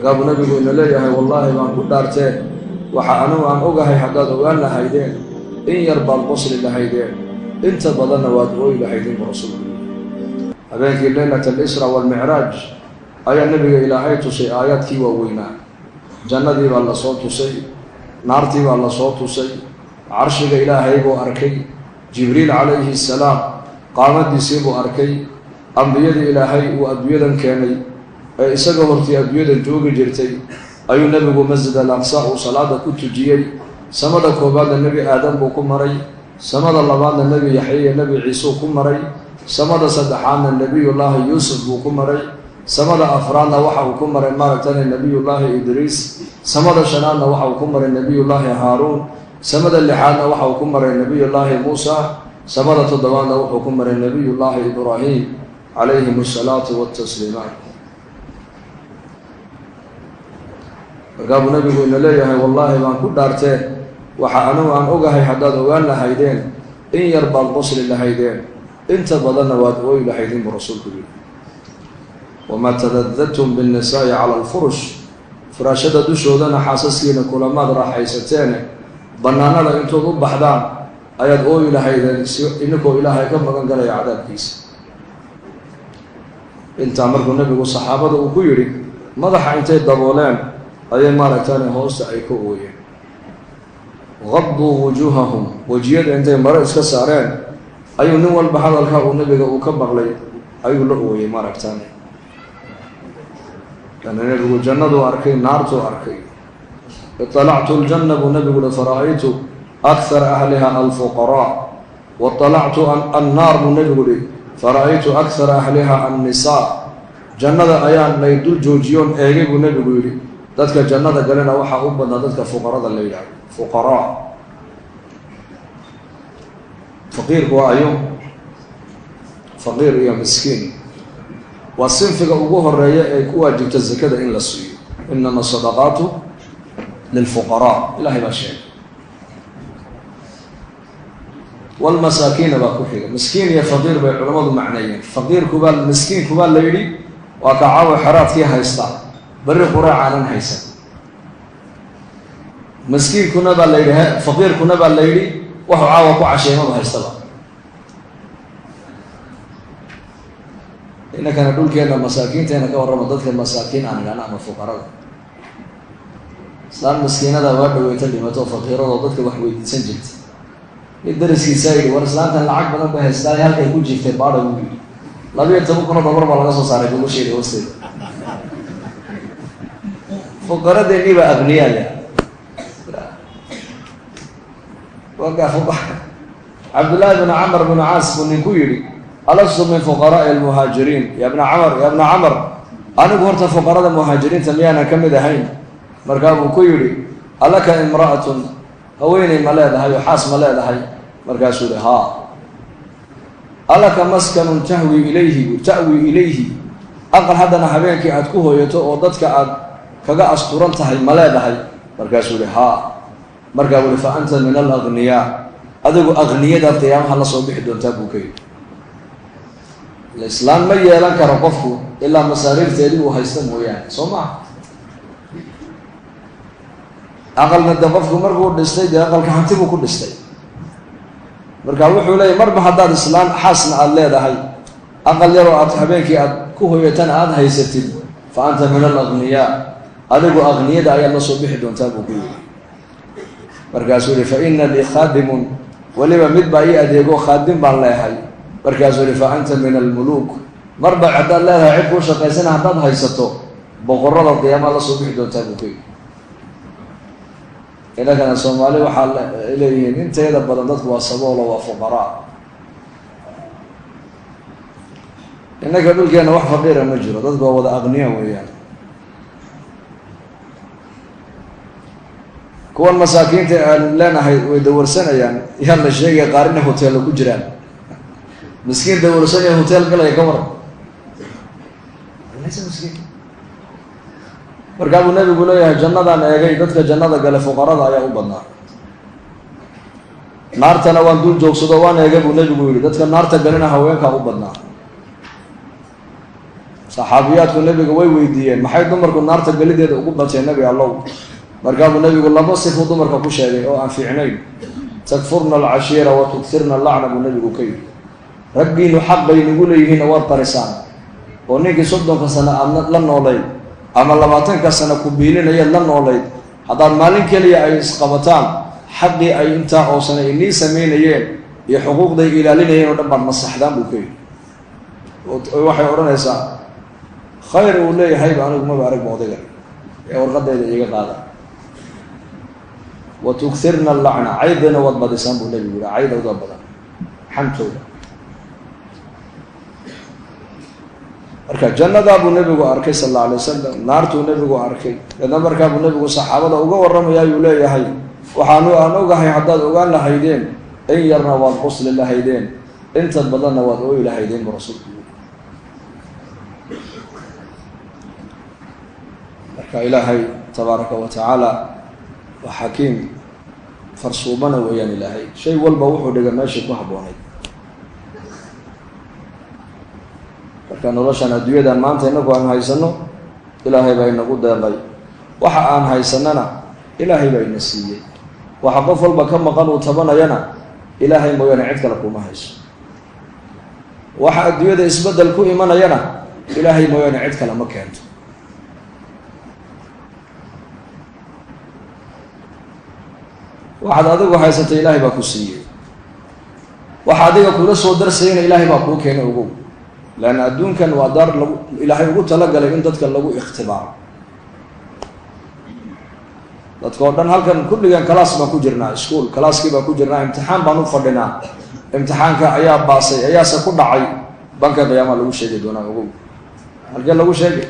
markaabuu nabigu ina leeyahay wallaahi baan ku dhaartee waxa anugu aan ogahay haddaad ogaan lahaydeen in yar baad qosli lahaydeen inta badanna waad ooyi lahaydeen buu rasuulku habeenkii leylat alisra waalmicraaj ayaa nabiga ilaahay tusay aayaadkii waaweynaa jannadii baa la soo tusay naartii baa la soo tusay carshiga ilaahay buu arkay jibriil calayhi salaam qaamadiisii buu arkay ambiyadii ilaahay uu adduunyadan keenay ee isaga hortii adduunyadan joogi jirtay ayuu nebigu masjid al-aqsa uu salaada ku tujiyey samada koobaadna nebi aadam buu ku maray samada labaadna nebi yaxya iyo nebi ciisuu ku maray samada saddexaadna nebiyullaahi yuusuf buu ku maray samada afraadna waxa uu ku maray maaragtana nebiyullaahi idriis samada shanaadna waxa uu ku maray nebiyullaahi haaruun samada lixaadna waxa uu ku maray nebiyullaahi muusa samada toddobaadna wuxuu ku maray nebiyullaahi ibraahim calayhim asalaatu watasliimaat markaabuu nabigu ina leeyahay wallaahi baan ku dhaartee waxa anugu aan ogahay haddaad ogaan lahaydeen in yar baad qosli lahaydeen inta badanna waad ooyi lahaydeen buu rasuulku yidhi wamaa tadadadtum binnisaa'i cala alfurush furaashada dushoodana xaasaskiina kulamaad raaxaysateene bannaanada intood u baxdaan ayaad ooyi lahaydeen ininkoo ilaahay ka magan galaya cadaabkiisa intaa markuu nabigu saxaabada uu ku yidhi madaxa intay dabooleen ayay maaragtane hoosta ay ka ooyeen qaduu wujuuhahum wejiyada intay mare iska saareen ayuu nin walba hadalka uu nabiga uu ka maqlay ayuu la ooyey maaragtane kana nabigu jannaduu arkay naartuu arkay iطalactu ljanna buu nabigu uhi fara'aytu akthara ahliha alfuqaraa waطalactu annaar buu nabigu uhi fara'aytu akthara ahliha annisaa jannada ayaan lay dul joojiyoon eegay buu nabigu yidhi dadka jannada galena waxaa u badnaa dadka fuqarada la yidhahdo fuqaraa faqiirku waa ayo faqiir iyo miskiin waa sinfiga ugu horeeya ee ku waajibta zakada in la siiyo inama sadaqaatu lilfuqaraa ilahay baa sheegay walmasaakiina baa ku xiga miskiin iyo faqiir bay culammadu macneeyeen faqiirkubaa miskiinkubaa la yidhi waa ka caawa xeraadkii haysta beri quraacaanan haysan miskiinkuna baa la yidhi faqiirkuna baa la yidhi waxuu caawa ku casheemadu haystaba inankana dhulkeena masaakiinteena ka warrama dadka masaakiin aan idhahna ama fuqarada islaan miskiinada waa dhaweyta dhimato faqiiradoo dadka wax weydiisan jirta mid dariskiisaa yidhi war islaantan lacag badan bay haystaa halkay ku jirtay baadha buu yidhi $12,000 baa laga soo saaray gogosheeda hoosteeda fuqaradeennii baa abniyaaya cabdullaahi bn camr bn caas buu ninku yidhi alastu min fuqaraa'i almuhaajiriin ya bna camar anigu horta fuqarada muhaajiriinta miyaanan ka mid ahayn markaa buu ku yidhi alaka imra'atun haweeney ma leedahay oo xaas ma leedahay markaasuu yihi haa alaka maskanun ta'wi ilayhi aqal haddana habeenkii aad ku hooyato oo dadka aad kaga asturan tahay ma leedahay markaasuu yihi haa markaa buu yihi fa anta min alagniyaa adigu aqniyadaad qiyaamaha la soo bixi doontaa buu ka yidhi islaan ma yeelan karo qofku ilaa masaariirteedii uu haysta mooyaane soo maha aqalna de qofku markuu dhistay dee aqalka hanti buu ku dhistay marka wuxuu leeyahy marba haddaad islaan xaasna aada leedahay aqal yaroo aad habeenkii aad ku hoyatana aada haysatid fa anta min alagniyaa adigu aqniyada ayaad la soo bixi doontaa buu ku yidhi markaasuu yihi fa ina lii khaadimun weliba mid baa ii adeego khaadim baan leehay markaasuu yihi fa anta min almuluuk marba haddaad leedahay cid kuu shaqaysana haddaad haysato boqorrada qiyaamaha la soo bixi doontaa buu ku yidhi inankana soomaali waxaa leeyihiin inteeda badan dadku waa saboolo waa fuqaraa innaka dhulkeena wax faqiira ma jiro dadku waa wada aqniya weeyaan kuwan masaakiinta aan leenahay way dawarsanayaan yaa la sheegaya qaarina hoteella ku jiraan miskiin dawarsanaya hotel galaya ka waran miskiin markaa buu nabigu leeyahay jannadaan eegay dadka jannada gale fuqarada ayaa u badnaa naartana waan dul joogsado waan eegay buu nabigu yidhi dadka naarta galena haweenkaa u badnaa saxaabiyaadku nabiga way weydiiyeen maxay dumarku naarta galideeda ugu bateen nabi allow markaabuu nabigu laba sifo dumarka ku sheegay oo aan fiicnayn takfurna alcashiira wa tuktirna allacna buu nabigu ka yidhi raggiinu xaq bay nagu leeyihiin waad qarisaan oo ninkii 30 sano aad la noolayd ama 20 sano ku biilinayaad la noolayd haddaad maalin keliya ay isqabataan xaqii ay intaa oo sano inii samaynayeen iyo xuquuqday ilaalinayeen oo dhan baad masaxdaan buu ka yidhi waxay odhanaysaa khayr uu leeyahay ba anigu maba arag moodayga ee warqadayda iga qaada wa tukthirna allacna caydana waad badisaan buu nabigu yidhi caydowda badan xantooda marka jannadaa buu nabigu arkay sal alla alay wasalam naartuu nabigu arkay dadna markaa buu nabigu saxaabada uga warramaya ayuu leeyahay waxaanu aan ogahay haddaad ogaan lahaydeen in yarna waad qusli lahaydeen inta badanna waad ooyi lahaydeen buu rasuulku yidhi marka ilaahay tabaaraka wa tacaala waa xakiim farsuubana weeyaan ilaahay shay walba wuxuu dhiga meeshii ku habboonayd marka noloshan adduunyadan maanta inagu aan haysano ilaahay baa inagu deeqay waxa aan haysanana ilaahay baa ina siiyey waxa qof walba ka maqan uu tabanayana ilaahay mooyaane cid kale kuma hayso waxa adduunyada isbeddel ku imanayana ilaahay mooyaane cid kale ma keento waxaad adigu haysatay ilaahay baa ku siiyey waxa adiga kula soo darsayna ilaahay baa kuu keenay ogow laanna adduunkan waa daar ilaahay ugu talagalay in dadka lagu ikhtibaaro dadka oo dhan halkan kulligan kalaas baan ku jirnaa iskuol kalaaskii baan ku jirnaa imtixaan baan u fadhinaa imtixaanka ayaa baasay ayaase ku dhacay banka qiyaama lagu sheegi doonaa ogow halkee lagu sheegay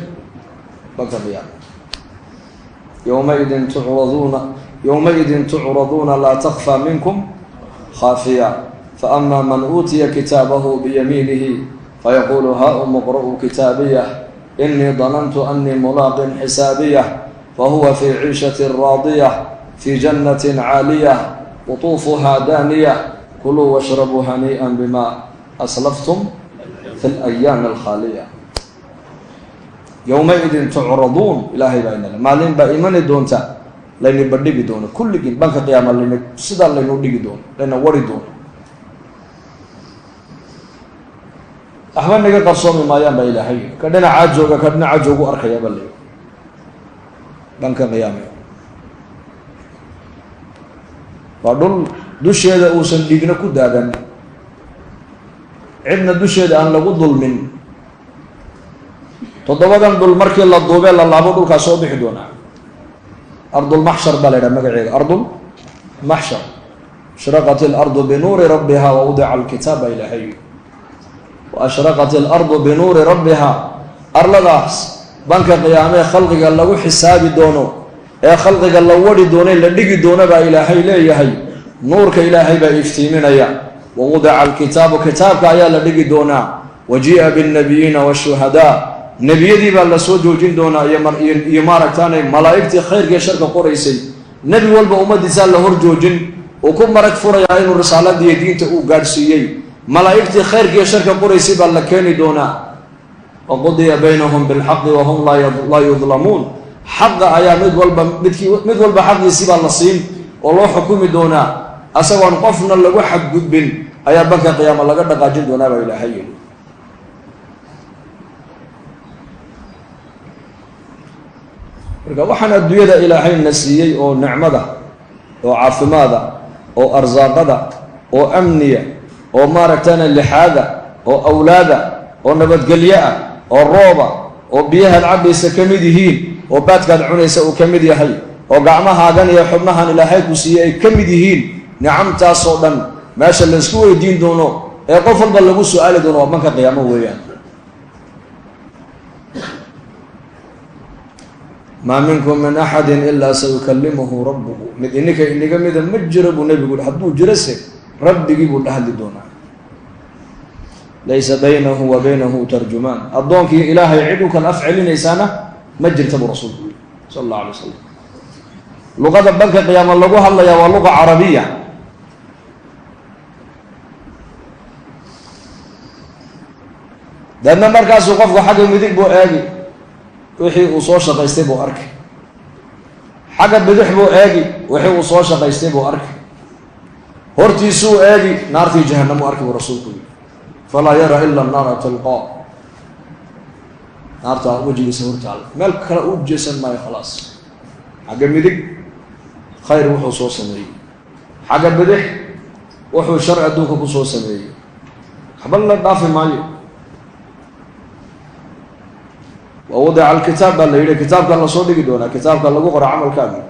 banka qiyaama yowmaidin tucraduuna laa takfaa minkum khaafiya faama man uutiya kitaabahu biyamiinihi fayaqulu haa-um iqra'uu kitaabiyah inii danantu anii mulaaqin xisaabiyah fahuwa fii ciishatin raadiyah fii jannatin caaliyah qutuufuhaa daaniyah kuluu washrabuu hanii'an bima aslaftum fi alayaami alkhaaliya yowmaidin tucraduun ilaahay baa inale maalin baa imani doonta layni badhigi doono kulligiin banka qiyaama sidaa laynu dhigi doono layna wari doono waxba naga qarsoomi maayaan baa ilaahay ka dhinacaa jooga ka dhinacaa joogu arkayaa baa leeyahy banka qiyaame waa dhul dusheeda uusan dhiigna ku daadan cidna dusheeda aan lagu dulmin 7 dhul markii la duubee la laabo dhulkaa soo bixi doonaa ardulmaxshar baa la ydhaha magaceeda ardulmaxshar ashraqat ilardu binuuri rabbiha wa wadica alkitaaba ilaahay waashraqat ilardu binuuri rabbiha arladaas banka qiyaamee khalqiga lagu xisaabi doono ee khalqiga la wari doono la dhigi doono baa ilaahay leeyahay nuurka ilaahay baa iftiiminaya wa wadica alkitaabu kitaabka ayaa la dhigi doonaa wajii'a biاnnabiyiina waashuhadaa nebiyadii baa la soo joojin doonaa iyo maaragtaanay malaa'igtii khayrkii sharka qoraysay nebi walba ummadiisaa la hor joojin uu ku marag furayaa inuu risaaladiiyo diinta uu gaadhsiiyey malaa'igtii khayrkiiyo sharka qoraysay baa la keeni doonaa waqudiya baynahum bilxaqi wahum laa yudlamuun xaqa ayaa mid walba xaqiisii baa la siin oo loo xukumi doonaa asagoon qofna lagu xadgudbin ayaa banka qiyaama laga dhaqaajin doonaa baa ilaahay yidhi marka waxaan adduunyada ilaahayna siiyey oo nicmada oo caafimaada oo arsaaqada oo amniya oo maaragtana lixaada oo awlaada oo nabadgelyo ah oo rooba oo biyahaad cabaysa ka mid yihiin oo baadkaad cunaysa uu ka mid yahay oo gacmahaagan iyo xubnahan ilaahay ku siiyey ay ka mid yihiin nicamtaasoo dhan meesha laysku weydiin doono ee qof walba lagu su-aali doono waa banka qiyaamo weeyaan maa minkum min axadin ilaa sayukallimuhu rabbuhu mid ininka iniga mida ma jiro buu nebigu yihi hadduu jirose rabbigii buu dhahli doonaa laysa baynahu wa baynahu tarjumaan addoonkii ilaahay cid u kala af celinaysaana ma jirta buu rasuulku yihi sala allahu alay wasalam luqada banka qiyaama lagu hadlayaa waa luqa carabiya deedna markaasuu qofku xagga midig buu eegi wixii uu soo shaqaystay buu arkay, xagga bidix buu eegi wixii uu soo shaqaystay buu arkay, hortiisuu eegi naartii jahannamuu arki buu rasuulku yidhi falaa yara ila annaara talqaa, naartaa wejigiisa hortaala meel kale u jeesan maayo khalaas. xagga midig khayr wuxuu soo sameeyey, xagga bidix wuxuu shar adduunka ku soo sameeyey, waxba la dhaafi maayo. wawadica alkitaab baa la yidhi, kitaabkan lasoo dhigi doonaa, kitaabka lagu qoro camalkaagi.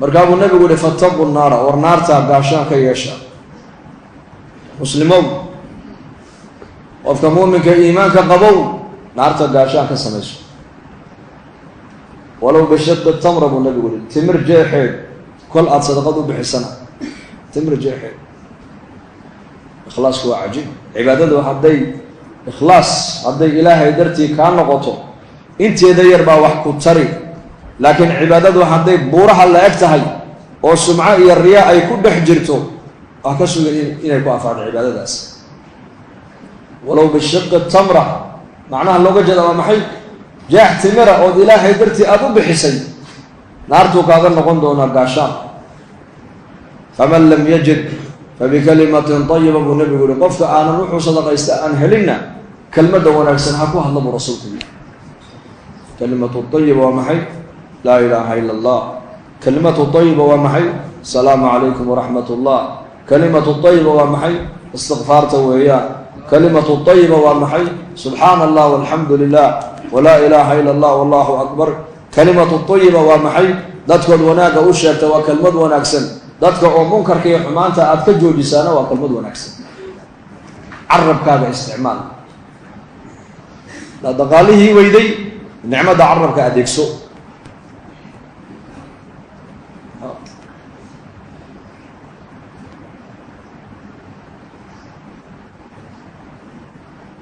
markaa buu nabigu yihi fattaqu naara, war naartaa gaashaan ka yeesha. muslimow, qofka muuminka iimaanka qabow naarta gaashaan ka samayso, walow bishaqi tamra buu nabigu yihi, timir jeexeed kol aada sadaqad u bixisana, timir jeexeed. ikhlaasku waa cajiib. cibaadadu hadday ikhlaas hadday ilaahay dartii kaa noqoto inteeda yar baa wax ku tari, laakiin cibaadadu hadday buuraha la eg tahay oo sumco iyo riyaa ay ku dhex jirto waa ka sugan inay ku afaado cibaadadaas. walow bishaqi tamra macnaha looga jeeda waa maxay? jeex timira ood ilaahay dartii aada u bixisay naartuu kaaga noqon doonaa gaashaan. faman lam yajid fabikalimatin ayiba buu nabigu yihi, qofka aanan wuxuu sadaqaysta aan helinna kelmadda wanaagsan ha ku hadla buu rasuulku yihi. kalimatu ayiba waa maxay? laa ilaaha ila allah. kalimatu ayiba waa maxay? asalaamu calaykum waraxmat ullah. kalimatu ayiba waa maxay? istikfaarta weeyaan. kalimatu ayiba waa maxay? subxaana allah walxamdu lilah walaa ilaaha ila allah wallahu akbar. kalimatu ayiba waa maxay? dadkood wanaagga u sheegta waa kelmad wanaagsan, dadka oo munkarka iyo xumaanta aad ka joojisaana waa kelmad wanaagsan. carabkaaga isticmaal. dhaqaalihii weyday nicmadda carabka adeegso.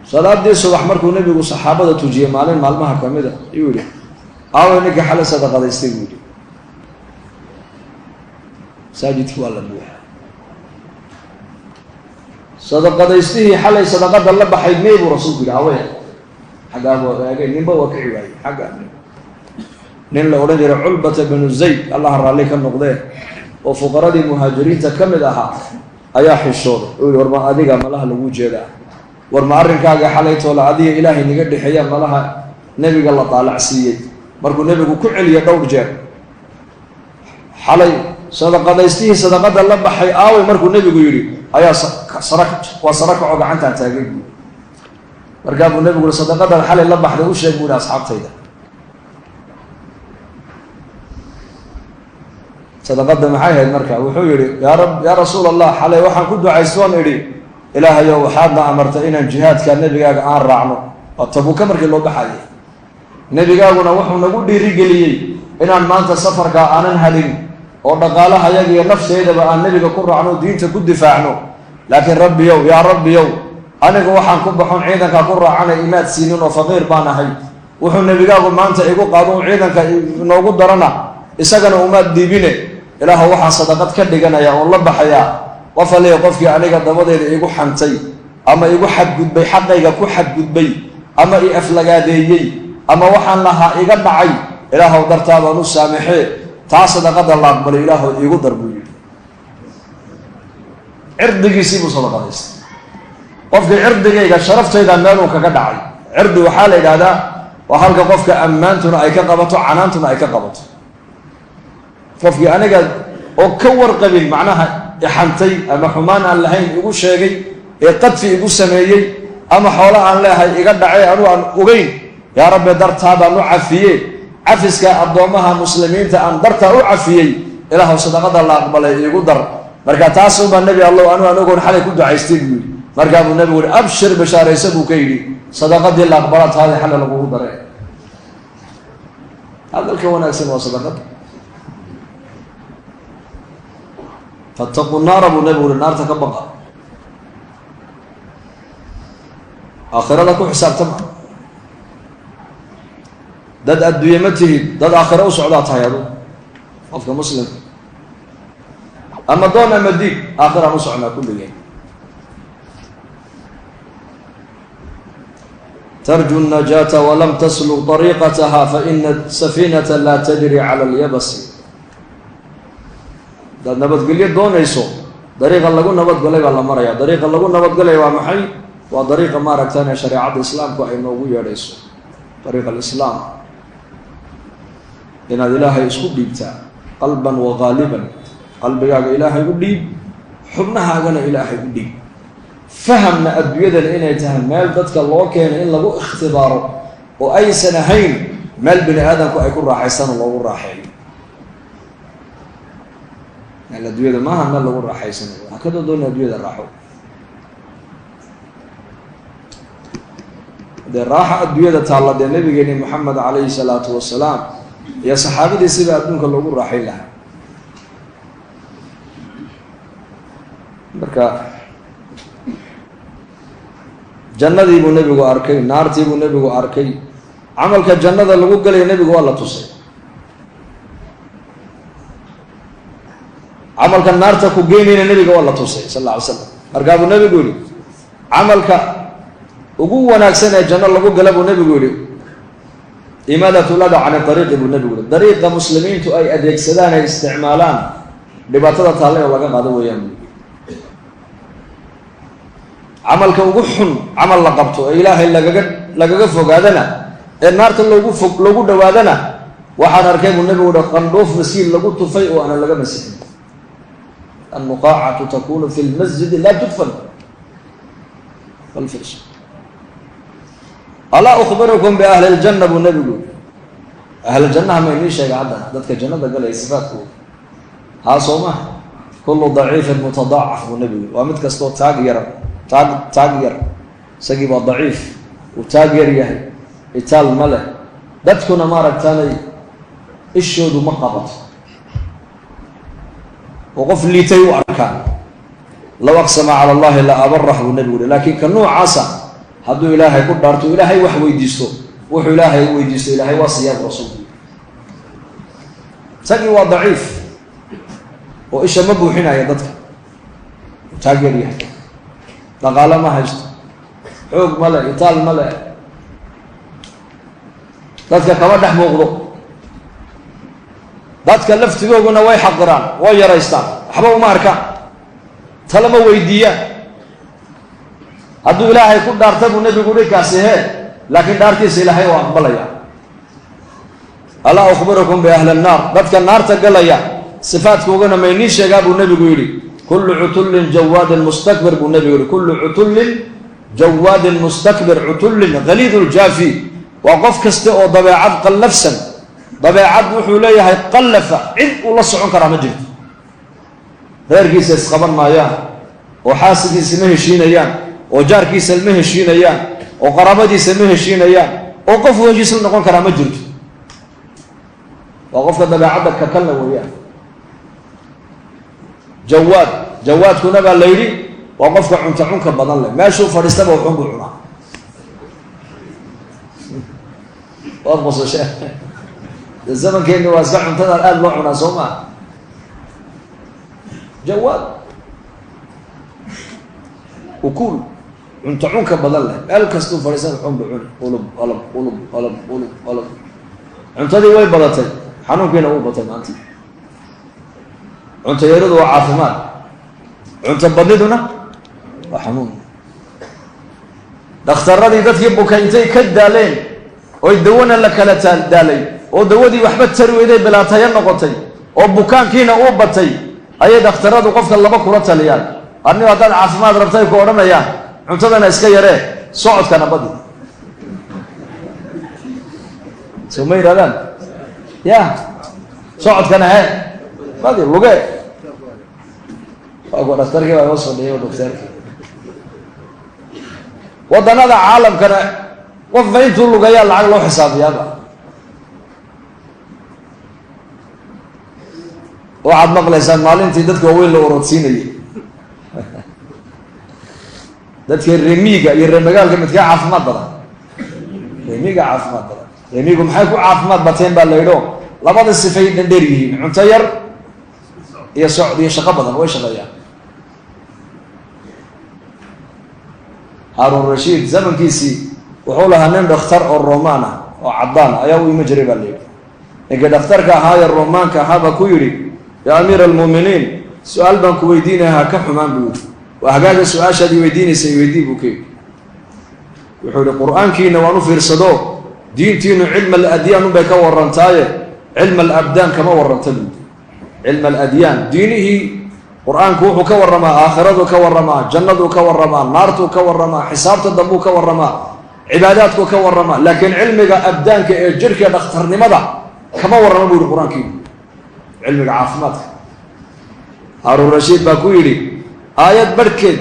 salaadii subax markuu nabigu saxaabada tujiyey maalin maalmaha ka mid a ayuu yihi, aaway ninka xalay sadaqadaystay buu yihi. masaajidkii waa la buuxa. sadaqadaystihii xalay sadaqada la baxay mee buu rasuulku yihi, aaway xaggaabuu eegay, ninba waa kici waayey. xagga nin la odhan jiray culbata binu zayd, allaha raalli ka noqdee, oo fuqaradii muhaajiriinta ka mid ahaa ayaa xishooday uu yihi, war ma adiga malaha lagu jeedaa, war ma arrinkaaga xalaytoola adiga ilaahay naga dhexeeya malaha nebiga la daalacsiiyey. markuu nebigu ku celiya dhowr jeer, xalay sadaqadaystihii sadaqada la baxay aaway markuu nebigu yidhi ayaa waa sara kaco gacantaa taagay buui. markaa buu nebigu yihi sadaqadan xalay la baxday u sheeg buu yihi asxaabtayda. sadaqada maxay ahayd marka? wuxuu yihi yaa rasuul allah, xalay waxaan ku ducaystoon idhi, ilaahayow waxaadna amartay inaan jihaadka nebigaaga aan raacno. waa tabuuka markii loo baxayay. nebigaaguna wuxuu nagu dhiirigeliyey inaan maanta safarka aanan hadin oo dhaqaalahayaga iyo nafteydaba aan nebiga ku raacno, diinta ku difaacno. laakiin rabbiyow, yaa rabbiyow, aniga waxaan ku baxon ciidankaa ku raacanay imaad siinin oo faqiir baan ahay. wuxuu nebigaagu maanta igu qaado ciidanka inoogu darana isagana umaad diibine. ilaahu waxaan sadaqad ka dhiganaya oon la baxayaa qof aliya qofkii aniga dabadeeda igu xantay ama igu xadgudbay, xaqayga ku xadgudbay ama i aflagaadeeyey ama waxaan lahaa iga dhacay, ilaahow dartaadaan u saamaxee taa sadaqada la aqbalay ilaahow iigu dar buu yidhi. cirdigiisii buu sadaqadaystay. qofkii cirdigayga sharaftayda meeluu kaga dhacay. cirdi waxaa la yidhaahdaa waa halka qofka ammaantuna ay ka qabato, canaantuna ay ka qabato. qofkii aniga oo ka warqabin macnaha ixantay ama xumaan aan lahayn igu sheegay, ee qadfi igu sameeyey ama xoolo aan leehay iga dhacay anuu aan ogeyn, yaa rabbi dartaadaan u cafiye. cafiska addoommaha muslimiinta aan dartaa u cafiyey, ilaahu sadaqada la aqbalay iigu dar. marka taasuunbaa nebi allow anuu aan ogoon xalay ku ducaystay buu yidhi. markaa buu nebigu yihi abshir, bashaaraysa buu ka yidhi, sadaqadii la aqbala taadii xalay lagugu dare. hadalka wanaagsan waa sadaqada. fattaqu naara buu nebigu yihi, naarta ka baqa. aakhirada ku xisaabtama. dad adduunye ma tihid, dad aakhiro u socdaa tahay adu qofka muslimka. أما دون أما دين آخر نصعنا كل يوم. ترجو النجاة ولم تسلك طريقتها فإن السفينة لا تجري على اليبس. ده نبت قليل دون يسوع طريقة اللي قلنا نبت قليل على مريا طريقة اللي قلنا نبت قليل ومحي وطريقة ما ركتنا شريعة الإسلام كأي موجودة يسوع طريقة الإسلام إن الإله يسكت بيبتاع قلبا وغالبا قلبي يا إله يقول حبناها أنا إله يقول فهمنا أدوية إن يتهم مال ذاتك الله كان إن له اختباره وأي سنهين مال بني آدم يكون راح يستان الله راح يعين يعني الأدوية ما هم مال له راح يستان هكذا دون الأدوية راحوا ده راح أدوية تعالى ده النبي محمد عليه الصلاة والسلام يا صحابي دي سبع أدونك الله راح يلها بركة jannadii buu nabigu arkay naartii buu nabigu arkay amalka jannada lagu galay nabigu waa la tusay amalka naarta ku geynayna nabiga waa la tusay sallallahu alayhi wasallam markaa buu nabigu yiri amalka ugu wanaagsan ee janno lagu galay buu nabigu yiri imadatu lada aan tariiq buu nabigu yiri dariiqa muslimiintu ay adeegsadaan ay isticmaalaan dhibaatada taale oo laga qaado weeyaan عملك وجحن عمل لقبته إلهي لقى فوقادنا النار تلقوا فوق لقوا دوادنا واحد أركب النبي ودخندوف مسيل لقوا طفيء وأنا لقى مسيل النقاعة تكون في المسجد لا تدفن والفرش ألا أخبركم بأهل الجنة والنبي أهل الجنة ما ينيش يا عدنا ذاتك الجنة قال يصفاته ها صومه كل ضعيف متضاعف والنبي ومتكستو تاجر تاجر سقي ضعيف وتاجر يهي إتال مله دتكنا مرة تاني الشهود مقبض وقف لي تيو أركان لو أقسم على الله لا أبره النبي لكن كنوع عصا هدو إلهي كل دارتو إلهي وحوي ديستو وحو إلهي ويديستو إلهي وصياب رسول سقي ضعيف وإيش مبو حين يدتك تاجر يهي دقالة ما هجت حوق ملأ إطال ملأ ذاتك كوادح مغضو ذاتك اللفت بيوغونا وي حقران وي ريستان حبو ماركا تلما ويديا هدو إلهي كل دارتبو نبي قولي كاسيه لكن دارتي سيلهي وأقبليا ألا أخبركم بأهل النار ذاتك النار تقليا صفات كوغونا ما ينيش يقابو نبي قولي كل عتل جواد مستكبر بالنبي كل عتل جواد مستكبر عتل غليظ الجافي وقف كستو ضبيعات قلفسا ضبيعات وحوليها قلفة عد والله صعون كرا مجد غير كيس يسخبر ما يان وحاسد يسمه شينيان وجار كيس المه شينيان وقرابة يسمه شينيان وقف وجيس نقول كرا مجد وقف ضبيعات ككلنا وياه جواد كنا بالليلي وقفك عنك بدن له ما شوف فرستبه وحب عنا وأبص شيء الزمن كأنه واسع عنتنا الآن لو عنا سوما جواد وكل عنك بدن له قال كستو فرستبه وحب عنا قلب عنتدي وين بدتي حنون كنا هو بتي ما أنت cunto yaradu waa caafimaad cunto badniduna waa xanuun dhakhtaradii dadkii buka intay ka daaleen oo dawana la kala daalay oo dawadii waxba tari weyday bilaataya noqotay oo bukaankiina uu batay ayay dhakhtaradu qofka laba kula taliyaan arniga hadaad caafimaad rabtay ku odhanayaan cuntadana iska yaree socodkana badi soo ma yidhahdaan ya socodkana he badi luge waa dhakhtarkii baa soo dhiyay dhakhtarkii wadanada caalamkana qofba intuu lugayaa lacag loo xisaabiyaaba waxaad maqlaysaan maalintii dadka waaweyn la orodsiinayay dadka reemiga iyo reemagaalka midka caafimaad badan reemiga caafimaad badan reemigu maxay ku caafimaad bateen baa la yidho labada sifay dhandheer yihiin cunto yar iyo socod iyo shaqo badan way shaqeeyaan. Haarun Rashiid zamankiisii wuxuu lahaa nin dhakhtar oo Roomaan ah oo caddaan ayaa u ima jiray baa leeyahay. ninka dhakhtarka ahaa ee Roomaanka ahaaba ku yidhi yaa amiir almu'miniin su-aal baan ku weydiinayaa ka xumaan buu yidhi. waa hagaaga su-aashaadii weydiinaysay weydii buu ka yidhi. wuxuu yidhi qur-aankiina waan u fiirsado diintiinu cilma aladyaan unbay ka warrantaaye cilma alabdaan kama warranta buu yidhi. cilma aladyaan diinihii qur-aanku wuxuu ka warramaa aakhiradu ka warramaa jannaduu ka warramaa naartuu ka warramaa xisaabta dambuu ka warramaa cibaadaadku ka warramaa laakiin cilmiga abdaanka ee jirhka dhakhtarnimada kama warrama buu yidhi qur-aankiinu cilmiga caafimaadka. Haarun Rashiid baa ku yidhi aayad barhkeed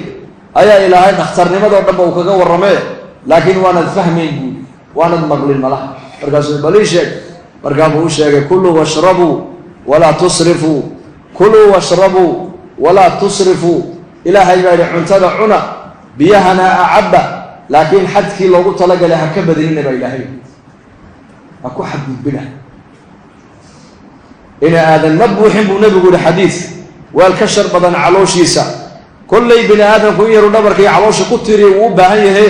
ayaa ilaahay dhakhtarnimadoo dhanba uu kaga warramee laakiin waanad fahmayn buuli waanad maqlin malaha. markaasuu balii sheeg markaa buu u sheegay kuluu washrabuu walaa tusrifuu kuluu washrabuu walaa tusrifuu ilaahay baa yidhi cuntada cuna biyahana acabba laakiin xadkii loogu talagalay ha ka badinina baa ilaahay ha ku xadgudbina. ina aadan ma buuxin buu nebigu yihi xadiid weel ka shar badan calooshiisa kollay bini aadamku in yaru dhabarka iyo caloosha ku tiriya wuu u baahan yahe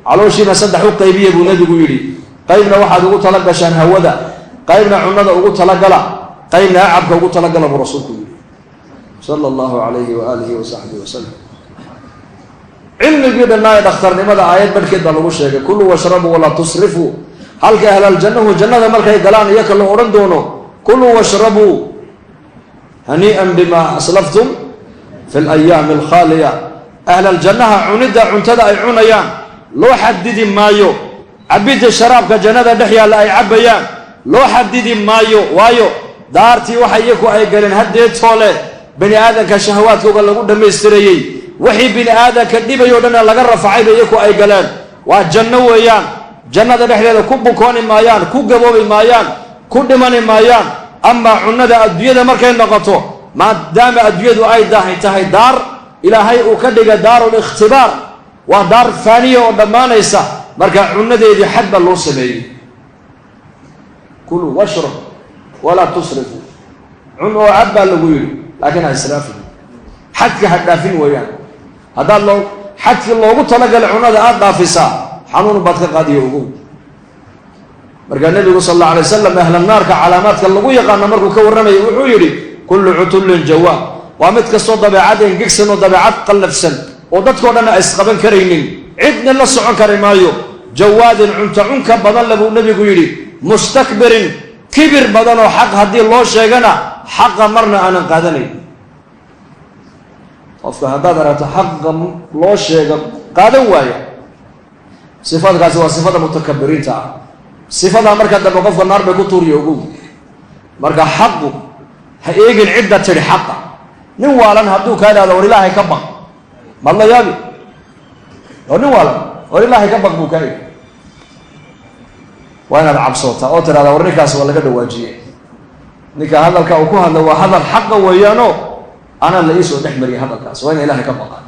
calooshiina saddex u qaybiya buu nebigu yidhi. qaybna waxaad ugu tala gashaan hawada qaybna cunnada ugu talagala qaybna acabka ugu talagala buu rasuulku yidhi sala allahu calayhi waaalihi wasaxbihi wasalam. cilmigii dhannaa ee dhakhtarnimada aayad barhkeed baa lagu sheegay kuluu washrabuu walaa tusrifuu. halka ahlaljannahu jannada markay galaan iyaka la odhan doono kuluu washrabuu hanii'an bimaa aslaftum fi alayaami alkhaaliya. ahlaljannaha cunidda cuntada ay cunayaan loo xadidi maayo. cabidda sharaabka jannada dhex yaalla ay cabbayaan loo xadidi maayo waayo daartii waxa iyaku ay galeen haddeetoole bini aadanka shahawaadkooga lagu dhammaystirayey wixii bini aadanka dhibayoo dhanna laga rafacayba iyaku ay galeen waa janno weeyaan. jannada dhexdeeda ku bukooni maayaan ku gaboobi maayaan ku dhimani maayaan. amaa cunnada adduunyada markay noqoto maadaama adduunyadu ay tahay daar ilaahay uu ka dhiga daarul ikhtibaar waa daar faaniya oo dhammaanaysa marka cunnadeedii xad baa loo sameeyey. kuluu washrab walaa tusrifu cun oo cad baa lagu yidhi laakiin ha israafin xadka ha dhaafin weeyaan. haddaad xadkii loogu talagalay cunnada aada dhaafisaa xanuun baad ka qaadiyo ogow. markaa nebigu sal alla alay wasalam ahlannaarka calaamaadka lagu yaqaano markuu ka warramayay wuxuu yidhi kullu cutullin jawaab waa mid kastoo dabeecad engegsan oo dabeecad qallafsan oo dadkoo dhanna a isqaban karaynin cidna la socon kari maayo. jawaadin cunta cunka badan le buu nebigu yidhi mustakbirin kibir badan oo xaq haddii loo sheegana xaqa marna aanan qaadanayn. qofka haddaad aragto xaqa loo sheega qaadan waaya sifaadkaasi waa sifada mutakabiriinta ah. sifadaa markaa dambe qofka naar bay ku tuuriyo ogow. marka xaqu ha eegin cidda tidhi xaqa. nin waalan hadduu kaa idhahdo war ilaahay ka baq maad la yaabi oo nin waalan war ilaahay ka baq buu kaa idhi waa inaad cabsootaa oo tidhahda war ninkaas waa laga dhawaajiyey ninka hadalka uu ku hadla waa hadal xaqa weeyaanoo anaan la iisoo dhex mariyay hadalkaas waa ina ilaahay ka baqaan.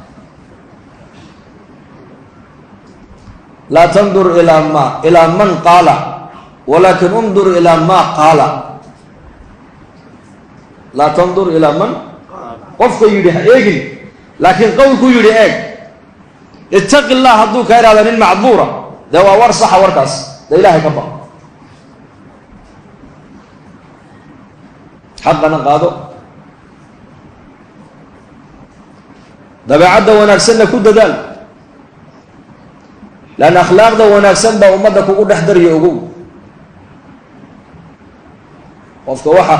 laa tandur ilaa man qaala walaakin undur ilaa maa qaala. laa tandur ilaa man qofka yidhi ha eegin laakiin qowlkuu yidhi eeg. ittaqi llah hadduu kaa idhahda nin macduura dee waa war saxa warkaas dee ilaahay ka baq. xaqana qaado dabeecadda wanaagsanna ku dadaal leanna akhlaaqda wanaagsan baa ummadda kugu dhex darya ogow. qofka waxa